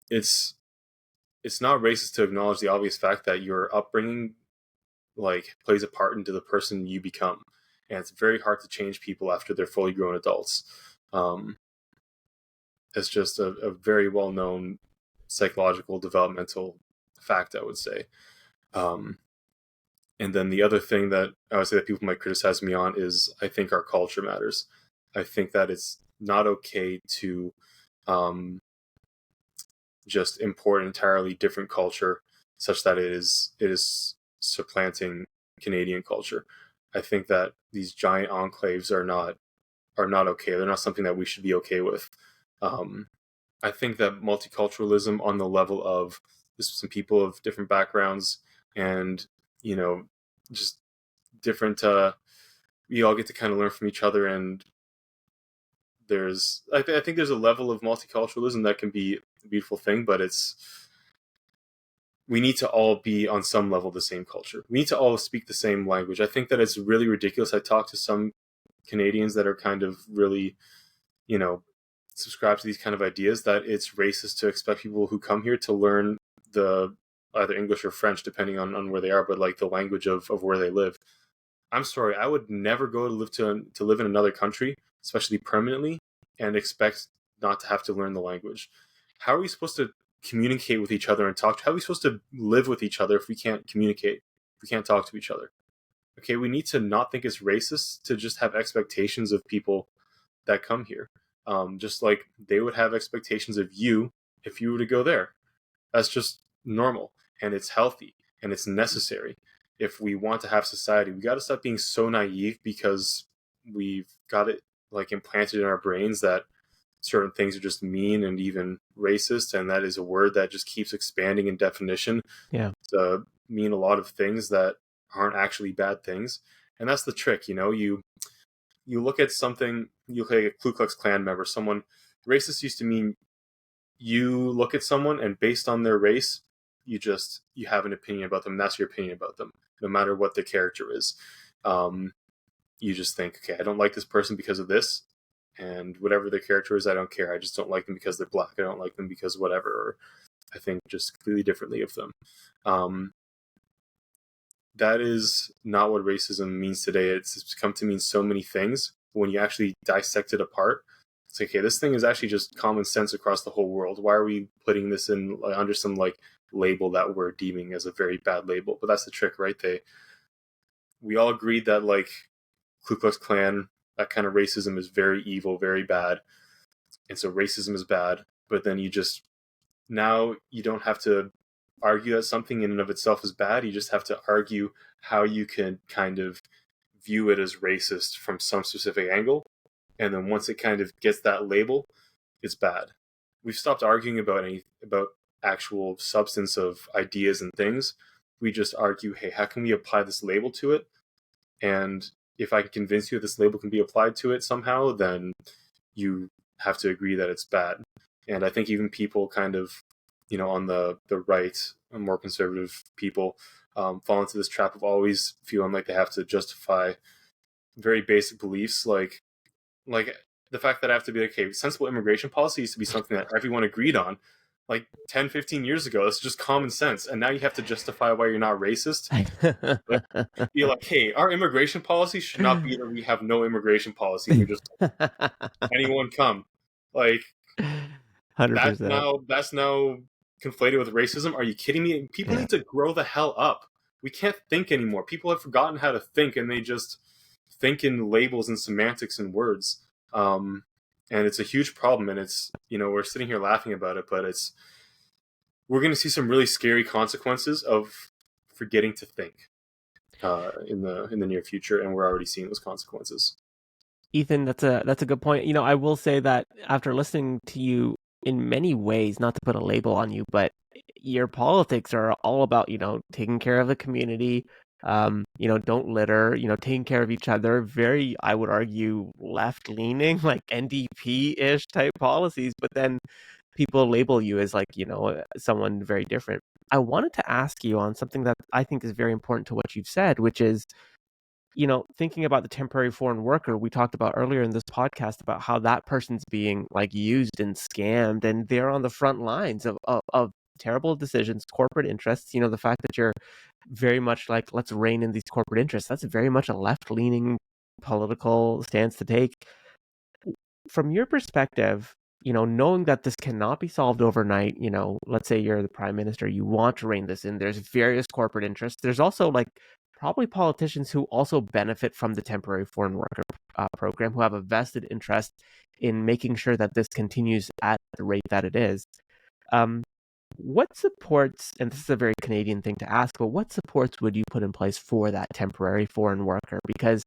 S2: it's not racist to acknowledge the obvious fact that your upbringing plays a part into the person you become, and it's very hard to change people after they're fully grown adults. It's just a very well-known psychological developmental fact, I would say. And then the other thing that I would say that people might criticize me on is I think our culture matters. I think that it's not okay to just import an entirely different culture such that it is supplanting Canadian culture. I think that these giant enclaves are not okay. They're not something that we should be okay with. Um, I think that multiculturalism on the level of some people of different backgrounds and just different. We all get to kind of learn from each other, and I think there's a level of multiculturalism that can be a beautiful thing, but we need to all be on some level the same culture. We need to all speak the same language. I think that it's really ridiculous. I talk to some Canadians that are kind of really, you know, subscribe to these kind of ideas that it's racist to expect people who come here to learn the either English or French, depending on where they are, but like the language of where they live. I'm sorry, I would never go to live in another country, especially permanently, and expect not to have to learn the language. How are we supposed to communicate with each other and talk? How are we supposed to live with each other if we can't communicate? If we can't talk to each other? Okay, we need to not think it's racist to just have expectations of people that come here. Just like they would have expectations of you if you were to go there. That's just normal, and it's healthy, and it's necessary. If we want to have society, we got to stop being so naive because we've got it like implanted in our brains that certain things are just mean and even racist, and that is a word that just keeps expanding in definition to mean a lot of things that aren't actually bad things. And that's the trick, you look at something, you look at a Ku Klux Klan member, someone racist used to mean you look at someone and based on their race, you have an opinion about them. And that's your opinion about them, no matter what the character is. You just think, okay, I don't like this person because of this, and whatever their character is, I don't care. I just don't like them because they're black. I don't like them because whatever. Or I think just completely differently of them. That is not what racism means today. It's come to mean so many things. When you actually dissect it apart, it's like, okay, this thing is actually just common sense across the whole world. Why are we putting this in under some like label that we're deeming as a very bad label? But that's the trick, right? We all agreed that like Ku Klux Klan, that kind of racism is very evil, very bad. And so racism is bad. But then now you don't have to argue that something in and of itself is bad. You just have to argue how you can kind of view it as racist from some specific angle. And then once it kind of gets that label, it's bad. We've stopped arguing about actual substance of ideas and things. We just argue, hey, how can we apply this label to it? And if I can convince you that this label can be applied to it somehow, then you have to agree that it's bad. And I think even people kind of, on the right, more conservative people, fall into this trap of always feeling like they have to justify very basic beliefs, like the fact that I have to be like, okay, sensible immigration policy used to be something that everyone agreed on like 10, 15 years ago. That's just common sense. And now you have to justify why you're not racist. Be like, hey, our immigration policy should not be that we have no immigration policy. We're just anyone come. Like
S1: 100%.
S2: That's now conflated with racism. Are you kidding me? People need to grow the hell up. We can't think anymore. People have forgotten how to think, and they just think in labels and semantics and words. And it's a huge problem. And it's, we're sitting here laughing about it, but we're going to see some really scary consequences of forgetting to think in the near future, and we're already seeing those consequences.
S1: Ethan, that's a good point. I will say that after listening to you in many ways, not to put a label on you, but your politics are all about, taking care of the community, don't litter, taking care of each other. Very, I would argue, left-leaning, like NDP-ish type policies, but then people label you as like, someone very different. I wanted to ask you on something that I think is very important to what you've said, which is, thinking about the temporary foreign worker, we talked about earlier in this podcast about how that person's being like used and scammed, and they're on the front lines of terrible decisions, corporate interests. The fact that you're very much like, let's rein in these corporate interests, that's very much a left-leaning political stance to take. From your perspective, knowing that this cannot be solved overnight, let's say you're the prime minister, you want to rein this in, there's various corporate interests. There's also like probably politicians who also benefit from the temporary foreign worker program, who have a vested interest in making sure that this continues at the rate that it is. what supports, and this is a very Canadian thing to ask, but what supports would you put in place for that temporary foreign worker? Because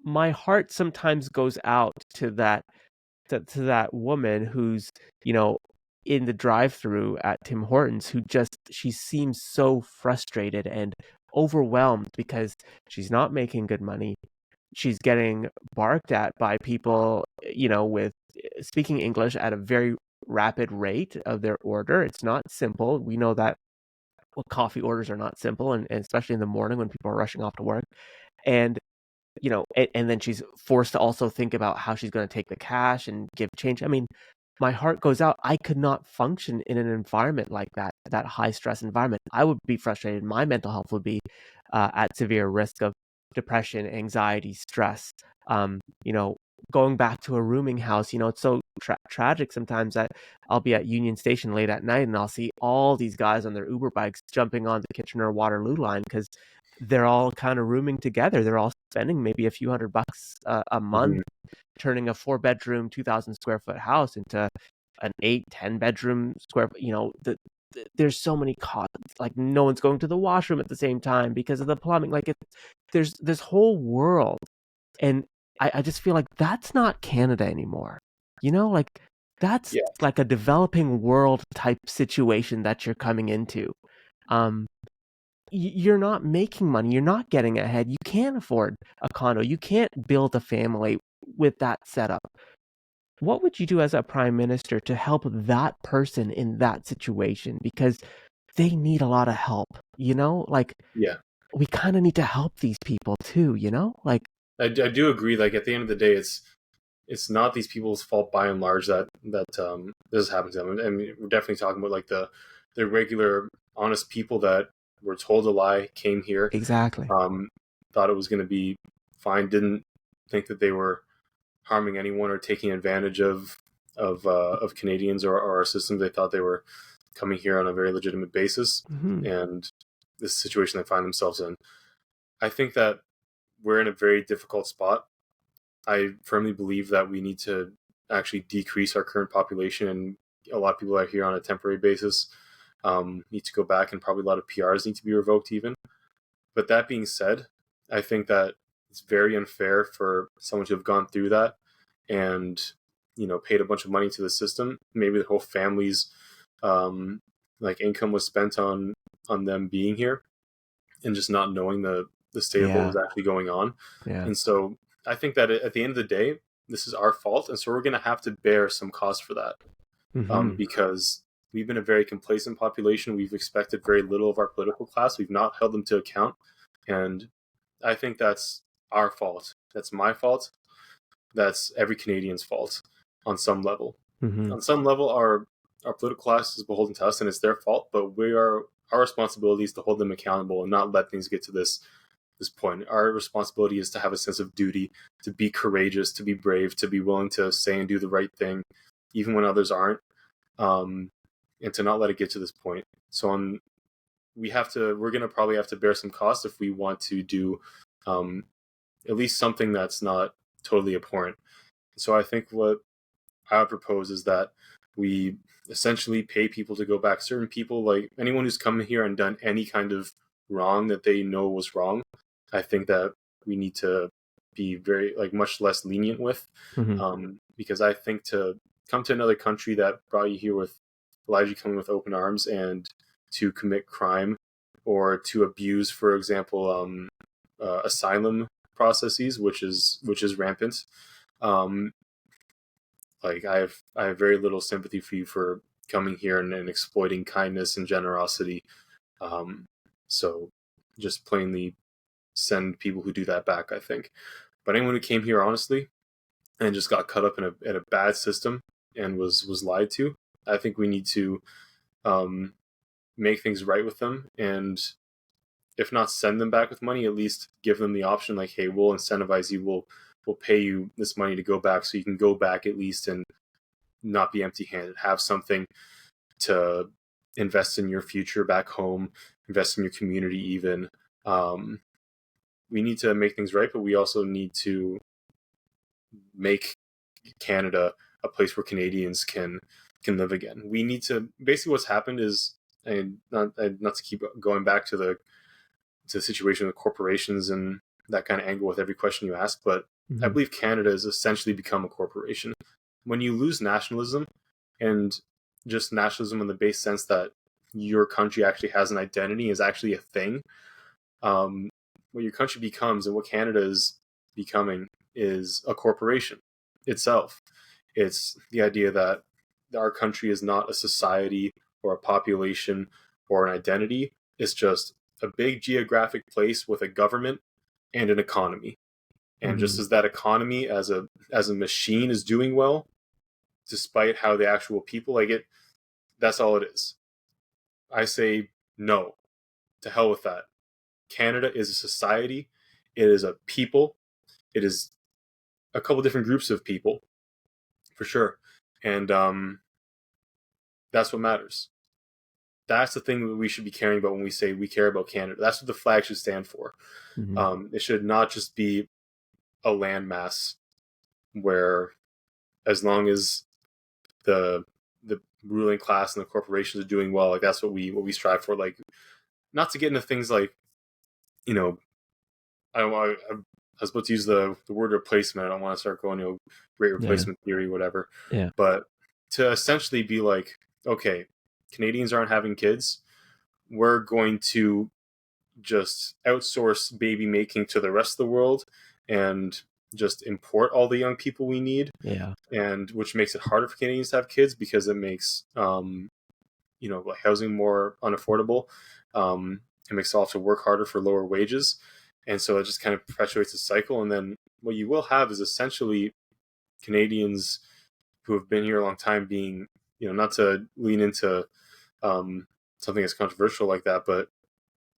S1: my heart sometimes goes out to that woman who's, you know, in the drive-through at Tim Hortons, who just, she seems so frustrated and overwhelmed because she's not making good money. She's getting barked at by people, you know, with speaking English at a very rapid rate of their order. It's not simple. We know that, well, coffee orders are not simple, and especially in the morning when people are rushing off to work. And you know, and then she's forced to also think about how she's going to take the cash and give change. I mean, my heart goes out. I could not function in an environment like that high stress environment. I would be frustrated. My mental health would be at severe risk of depression, anxiety, stress. You know, going back to a rooming house, you know, it's so tragic sometimes that I'll be at Union Station late at night and I'll see all these guys on their Uber bikes jumping on the Kitchener Waterloo line because they're all kind of rooming together. They're all spending maybe a few $100 a month, turning a 4-bedroom, 2,000 square foot house into an 8-10 bedroom square. You know, there's so many costs. Like no one's going to the washroom at the same time because of the plumbing. Like there's this whole world, and I just feel like that's not Canada anymore. You know, like that's like a developing world type situation that you're coming into. You're not making money. You're not getting ahead. You can't afford a condo. You can't build a family with that setup. What would you do as a prime minister to help that person in that situation? Because they need a lot of help, you know? Like, we kind of need to help these people too, you know? Like,
S2: I do agree. Like at the end of the day, it's not these people's fault by and large that this has happened to them. And we're definitely talking about like the regular honest people that were told a lie, came here,
S1: exactly.
S2: Thought it was going to be fine, didn't think that they were harming anyone or taking advantage of Canadians or our system. They thought they were coming here on a very legitimate basis, and this situation they find themselves in. I think that we're in a very difficult spot. I firmly believe that we need to actually decrease our current population, and a lot of people are here on a temporary basis. Need to go back, and probably a lot of PRs need to be revoked even. But that being said, I think that it's very unfair for someone to have gone through that and, you know, paid a bunch of money to the system. Maybe the whole family's like income was spent on them being here and just not knowing the state of what was actually going on. And so I think that at the end of the day, this is our fault, and so we're going to have to bear some cost for that, because we've been a very complacent population. We've expected very little of our political class. We've not held them to account, and I think that's our fault. That's my fault. That's every Canadian's fault on some level. On some level, our political class is beholden to us, and it's their fault. But our responsibility is to hold them accountable and not let things get to this point. Our responsibility is to have a sense of duty, to be courageous, to be brave, to be willing to say and do the right thing, even when others aren't, and to not let it get to this point. So we're going to probably have to bear some cost if we want to do at least something that's not totally abhorrent. So I think what I would propose is that we essentially pay people to go back. Certain people, like anyone who's come here and done any kind of wrong that they know was wrong, I think that we need to be very, like, much less lenient with, because I think to come to another country that brought you here with allows you coming with open arms, and to commit crime or to abuse, for example, asylum processes, which is rampant. Like I have very little sympathy for you for coming here and exploiting kindness and generosity. So just plainly send people who do that back, I think. But anyone who came here honestly and just got caught up in a bad system and was lied to, I think we need to make things right with them, and if not send them back with money, at least give them the option, like, hey, we'll incentivize you, we'll pay you this money to go back, so you can go back at least and not be empty-handed, have something to invest in your future back home, invest in your community even. We need to make things right, but we also need to make Canada a place where Canadians can can live again. We need to basically what's happened is, and not to keep going back to the situation with corporations and that kind of angle with every question you ask, but I believe Canada has essentially become a corporation. When you lose nationalism, and just nationalism in the base sense that your country actually has an identity, is actually a thing, what your country becomes and what Canada is becoming is a corporation itself. It's the idea that our country is not a society or a population or an identity. It's just a big geographic place with a government and an economy. And just as that economy as a machine is doing well, despite how the actual people like it, that's all it is. I say no. To hell with that. Canada is a society. It is a people. It is a couple different groups of people, for sure. And that's what matters. That's the thing that we should be caring about when we say we care about Canada. That's what the flag should stand for. It should not just be a landmass where, as long as the ruling class and the corporations are doing well, like that's what we strive for. Like, not to get into things like, you know, I was about to use the word replacement. I don't want to start going, great replacement theory, whatever.
S1: Yeah.
S2: But to essentially be like, okay, Canadians aren't having kids. We're going to just outsource baby making to the rest of the world and just import all the young people we need.
S1: Yeah.
S2: And which makes it harder for Canadians to have kids because it makes, housing more unaffordable. It makes it also work harder for lower wages. And so it just kind of perpetuates the cycle. And then what you will have is essentially Canadians who have been here a long time being, not to lean into something that's controversial like that, but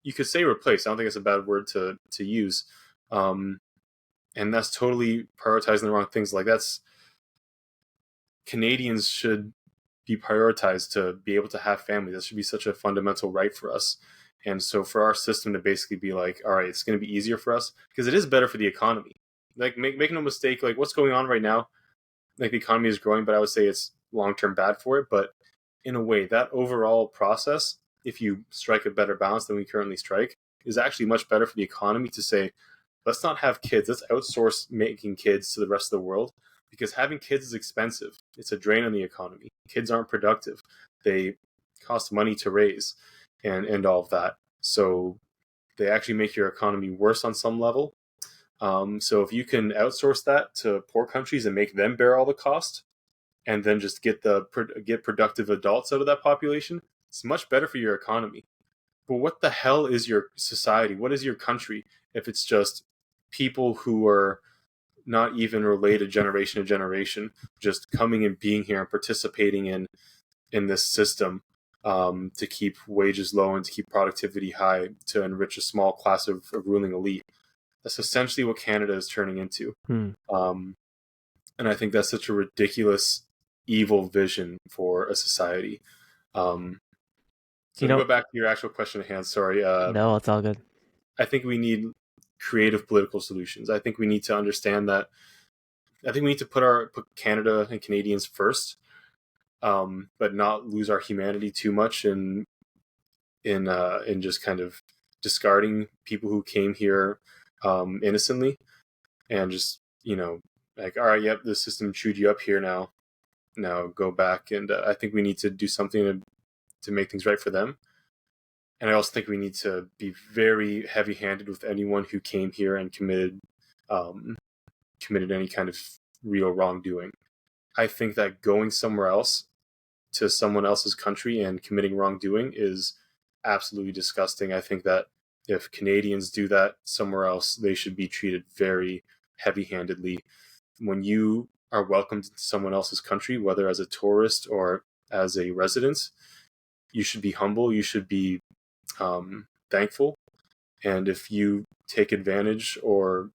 S2: you could say replace. I don't think it's a bad word to use. And that's totally prioritizing the wrong things. Like, that's, Canadians should be prioritized to be able to have families. That should be such a fundamental right for us. And so for our system to basically be like, all right, it's going to be easier for us because it is better for the economy. Like, make no mistake, like what's going on right now, like the economy is growing, but I would say it's long-term bad for it. But in a way, that overall process, if you strike a better balance than we currently strike, is actually much better for the economy to say, let's not have kids. Let's outsource making kids to the rest of the world, because having kids is expensive. It's a drain on the economy. Kids aren't productive. They cost money to raise and all of that. So they actually make your economy worse on some level. So if you can outsource that to poor countries and make them bear all the cost, and then just get productive adults out of that population, it's much better for your economy. But what the hell is your society? What is your country if it's just people who are not even related generation to generation, just coming and being here and participating in this system to keep wages low and to keep productivity high, to enrich a small class of ruling elite? That's essentially what Canada is turning into. And I think that's such a ridiculous, evil vision for a society. So to go back to your actual question at hand, sorry.
S1: No, it's all good.
S2: I think we need creative political solutions. I think we need to understand that. I think we need to put Canada and Canadians first, but not lose our humanity too much in just kind of discarding people who came here innocently, and just, like, all right, yep, the system chewed you up here, now go back. And I think we need to do something to make things right for them. And I also think we need to be very heavy-handed with anyone who came here and committed any kind of real wrongdoing. I think that going somewhere else to someone else's country and committing wrongdoing is absolutely disgusting. I think that if Canadians do that somewhere else, they should be treated very heavy-handedly. When you are welcomed into someone else's country, whether as a tourist or as a resident, you should be humble. You should be thankful. And if you take advantage or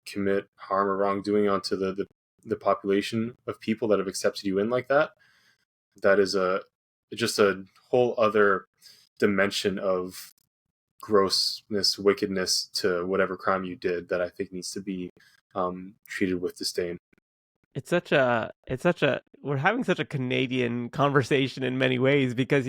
S2: commit harm or wrongdoing onto the population of people that have accepted you in like that, that is just a whole other dimension of grossness, wickedness to whatever crime you did, that I think needs to be treated with disdain.
S1: we're having such a Canadian conversation in many ways because,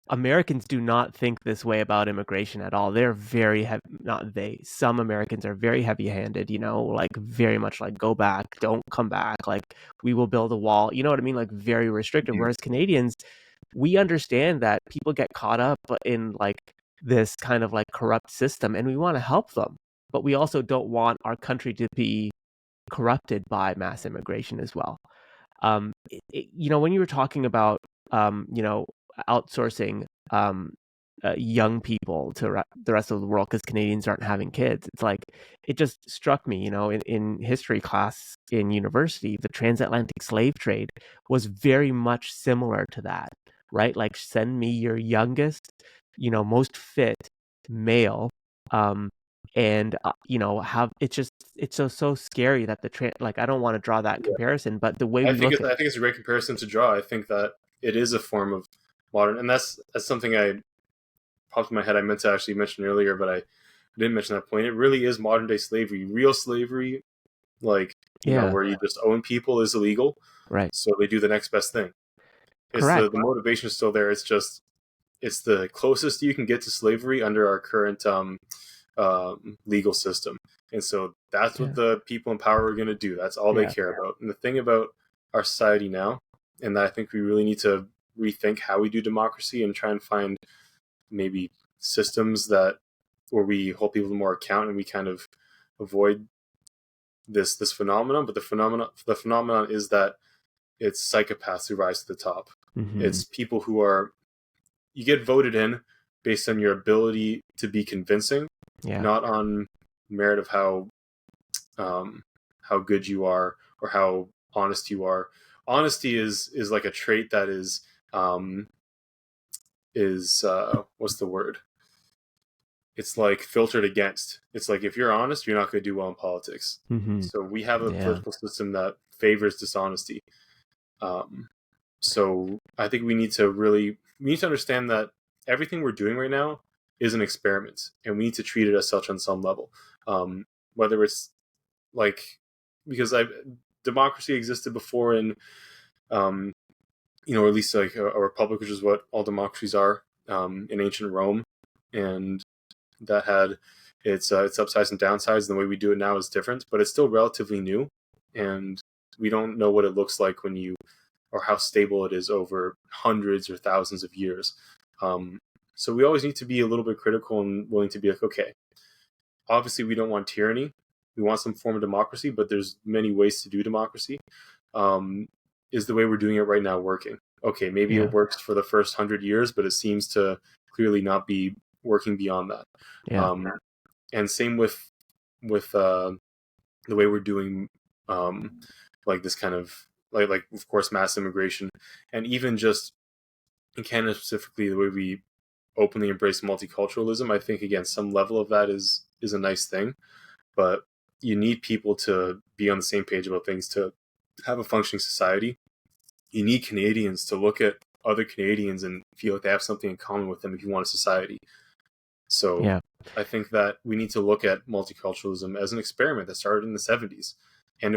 S1: Americans do not think this way about immigration at all. They're very heavy, not they, some Americans are very heavy-handed, like very much like go back, don't come back, like we will build a wall. You know what I mean? Like very restrictive.
S2: Mhm.
S1: Whereas Canadians, we understand that people get caught up in like this kind of like corrupt system and we want to help them. But we also don't want our country to be corrupted by mass immigration as well. When you were talking about, outsourcing young people to the rest of the world because Canadians aren't having kids, it's like it just struck me, in history class in university, the transatlantic slave trade was very much similar to that, right? Like send me your youngest, most fit male, um, and have it's so scary that like I don't want to draw that comparison, but the way we look at
S2: I think it's a great comparison to draw. I think that it is a form of modern, and that's something I popped in my head. I meant to actually mention earlier, but I didn't mention that point. It really is modern day slavery, real slavery, like
S1: yeah,
S2: where you just own people is illegal,
S1: right,
S2: so they do the next best thing. It's
S1: correct,
S2: the motivation is still there. It's just it's the closest you can get to slavery under our current legal system. And so that's what
S1: yeah,
S2: the people in power are going to do. That's all they
S1: yeah,
S2: care about. And the thing about our society now, and that I think we really need to rethink how we do democracy and try and find maybe systems that where we hold people to more account and we kind of avoid this phenomenon. But the phenomenon is that it's psychopaths who rise to the top.
S1: mm-hmm.
S2: It's people who are you get voted in based on your ability to be convincing,
S1: Yeah,
S2: not on merit of how good you are or how honest you are. Honesty is like a trait that is what's the word? It's like filtered against. It's like if you're honest, you're not going to do well in politics.
S1: mm-hmm.
S2: So we have a
S1: Yeah,
S2: political system that favors dishonesty. Um, so I think we need to understand that everything we're doing right now is an experiment, and we need to treat it as such on some level. Whether it's like because I democracy existed before in um, or at least like a republic, which is what all democracies are in ancient Rome, and that had its upsides and downsides. And the way we do it now is different, but it's still relatively new, and we don't know what it looks like when you or how stable it is over hundreds or thousands of years. Um, so we always need to be a little bit critical and willing to be like, okay, obviously we don't want tyranny. We want some form of democracy, but there's many ways to do democracy. Um, is the way we're doing it right now working? Okay, maybe
S1: yeah,
S2: it works for the first 100 years, but it seems to clearly not be working beyond that.
S1: yeah.
S2: Um, and same with the way we're doing like this kind of like of course mass immigration, and even just in Canada specifically, the way we openly embrace multiculturalism. I think again some level of that is a nice thing, but you need people to be on the same page about things to have a functioning society. You need Canadians to look at other Canadians and feel like they have something in common with them if you want a society. So
S1: Yeah.
S2: I think that we need to look at multiculturalism as an experiment that started in the 70s. And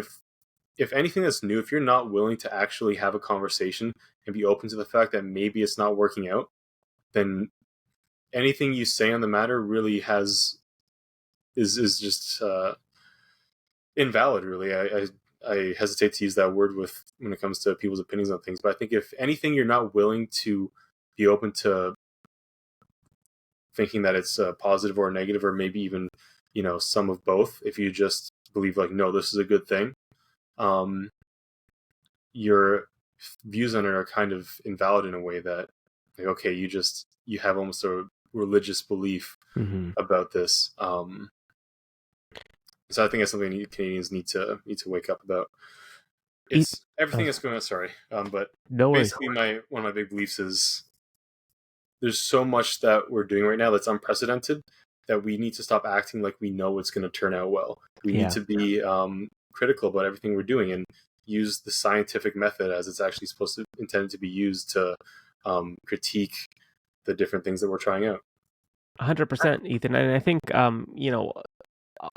S2: if anything that's new, if you're not willing to actually have a conversation and be open to the fact that maybe it's not working out, then anything you say on the matter really is just invalid. Really, I hesitate to use that word with when it comes to people's opinions on things. But I think if anything, you're not willing to be open to thinking that it's positive or negative, or maybe even some of both. If you just believe like, no, this is a good thing, um, your views on it are kind of invalid in a way that, like, okay, you have almost a religious belief
S1: Mm-hmm.
S2: about this. So I think that's something Canadians need to wake up about.
S1: Eat.
S2: It's everything that's going on. Sorry, but
S1: No worries.
S2: basically, one of my big beliefs is there's so much that we're doing right now that's unprecedented that we need to stop acting like we know it's going to turn out well. We need
S1: Yeah.
S2: to be critical about everything we're doing and use the scientific method as it's actually intended to be used to critique the different things that we're trying out.
S1: 100%, Ethan. And I think,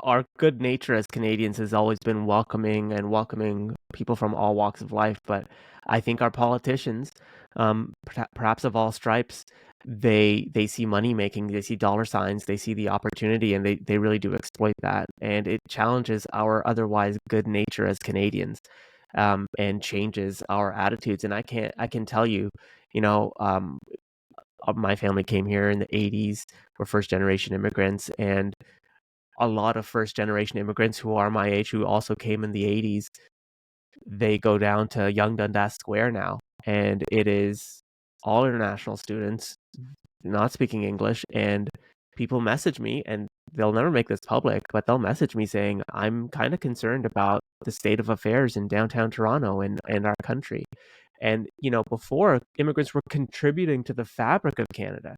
S1: our good nature as Canadians has always been welcoming people from all walks of life. But I think our politicians, perhaps of all stripes, they see money making, they see dollar signs, they see the opportunity, and they really do exploit that. And it challenges our otherwise good nature as Canadians, and changes our attitudes. And I can tell you, you know, my family came here in the 80s. We're first generation immigrants, and a lot of first generation immigrants who are my age, who also came in the 80s, they go down to Young Dundas Square now, and it is all international students not speaking English. And people message me, and they'll never make this public, but they'll message me saying, I'm kind of concerned about the state of affairs in downtown Toronto and our country. And, before, immigrants were contributing to the fabric of Canada.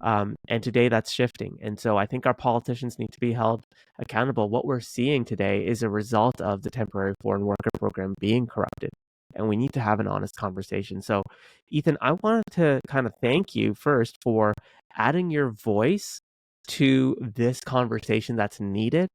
S1: And today that's shifting. And so I think our politicians need to be held accountable. What we're seeing today is a result of the temporary foreign worker program being corrupted. And we need to have an honest conversation. So, Ethan, I wanted to kind of thank you first for adding your voice to this conversation that's needed.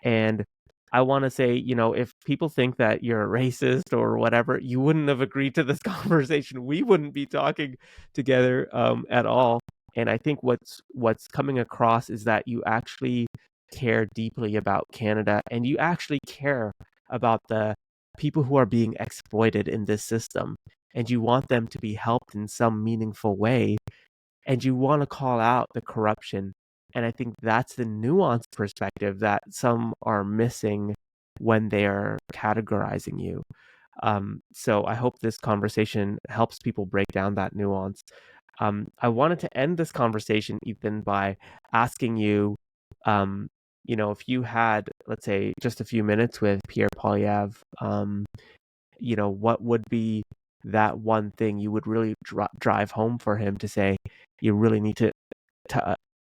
S1: And I want to say, if people think that you're a racist or whatever, you wouldn't have agreed to this conversation. We wouldn't be talking together at all. And I think what's coming across is that you actually care deeply about Canada, and you actually care about the people who are being exploited in this system, and you want them to be helped in some meaningful way, and you want to call out the corruption. And I think that's the nuanced perspective that some are missing when they are categorizing you. So I hope this conversation helps people break down that nuance. I wanted to end this conversation, Ethan, by asking you, if you had, let's say, just a few minutes with Pierre Poilievre, what would be that one thing you would really drive home for him to say, you really need to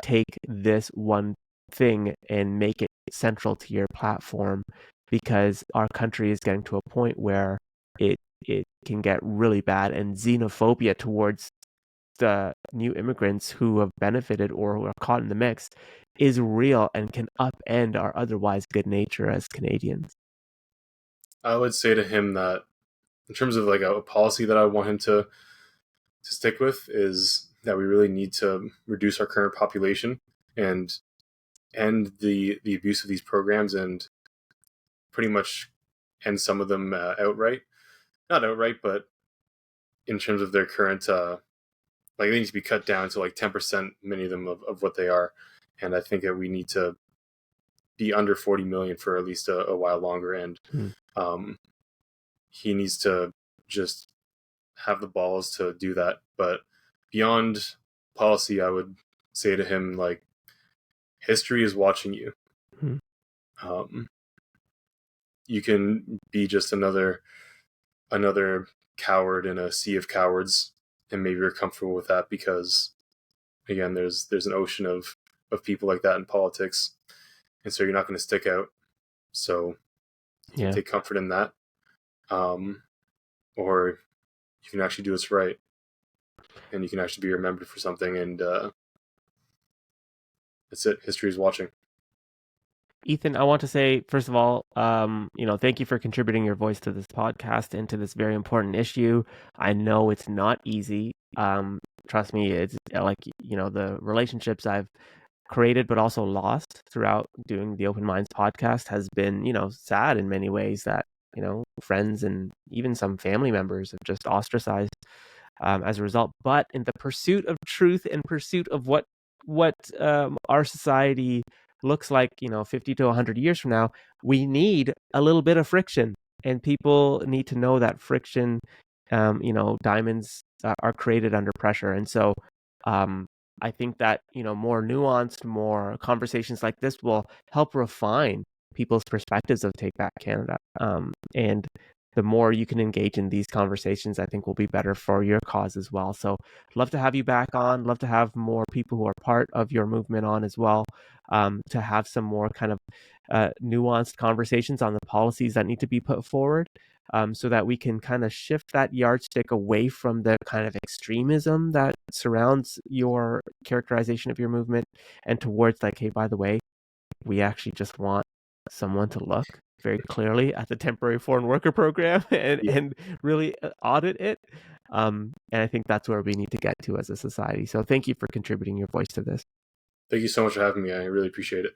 S1: take this one thing and make it central to your platform, because our country is getting to a point where it can get really bad, and xenophobia towards the new immigrants who have benefited or who are caught in the mix is real and can upend our otherwise good nature as Canadians.
S2: I would say to him that in terms of like a policy that I want him to stick with is that we really need to reduce our current population and end the abuse of these programs, and pretty much end some of them outright. Not outright, but in terms of their current like, they need to be cut down to like 10%, many of them, of what they are. And I think that we need to be under 40 million for at least a while longer. And he needs to just have the balls to do that. But beyond policy, I would say to him, like, history is watching you. You can be just another coward in a sea of cowards, and maybe you're comfortable with that because, again, there's an ocean of people like that in politics, and so you're not going to stick out. So you can take comfort in that, or you can actually do what's right, and you can actually be remembered for something. And that's it. History is watching.
S1: Ethan, I want to say, first of all, thank you for contributing your voice to this podcast and to this very important issue. I know it's not easy. Trust me, it's like, the relationships I've created but also lost throughout doing the Open Minds podcast has been, sad in many ways, that, friends and even some family members have just ostracized as a result. But in the pursuit of truth and pursuit of what our society looks like, 50 to 100 years from now, we need a little bit of friction, and people need to know that friction, diamonds are created under pressure. And so I think that, more nuanced, more conversations like this will help refine people's perspectives of Take Back Canada. And the more you can engage in these conversations, I think will be better for your cause as well. So love to have you back on. Love to have more people who are part of your movement on as well, to have some more kind of nuanced conversations on the policies that need to be put forward, so that we can kind of shift that yardstick away from the kind of extremism that surrounds your characterization of your movement, and towards like, hey, by the way, We actually just want someone to look very clearly at the temporary foreign worker program and really audit it. And I think that's where we need to get to as a society. So thank you for contributing your voice to this.
S2: Thank you so much for having me. I really appreciate it.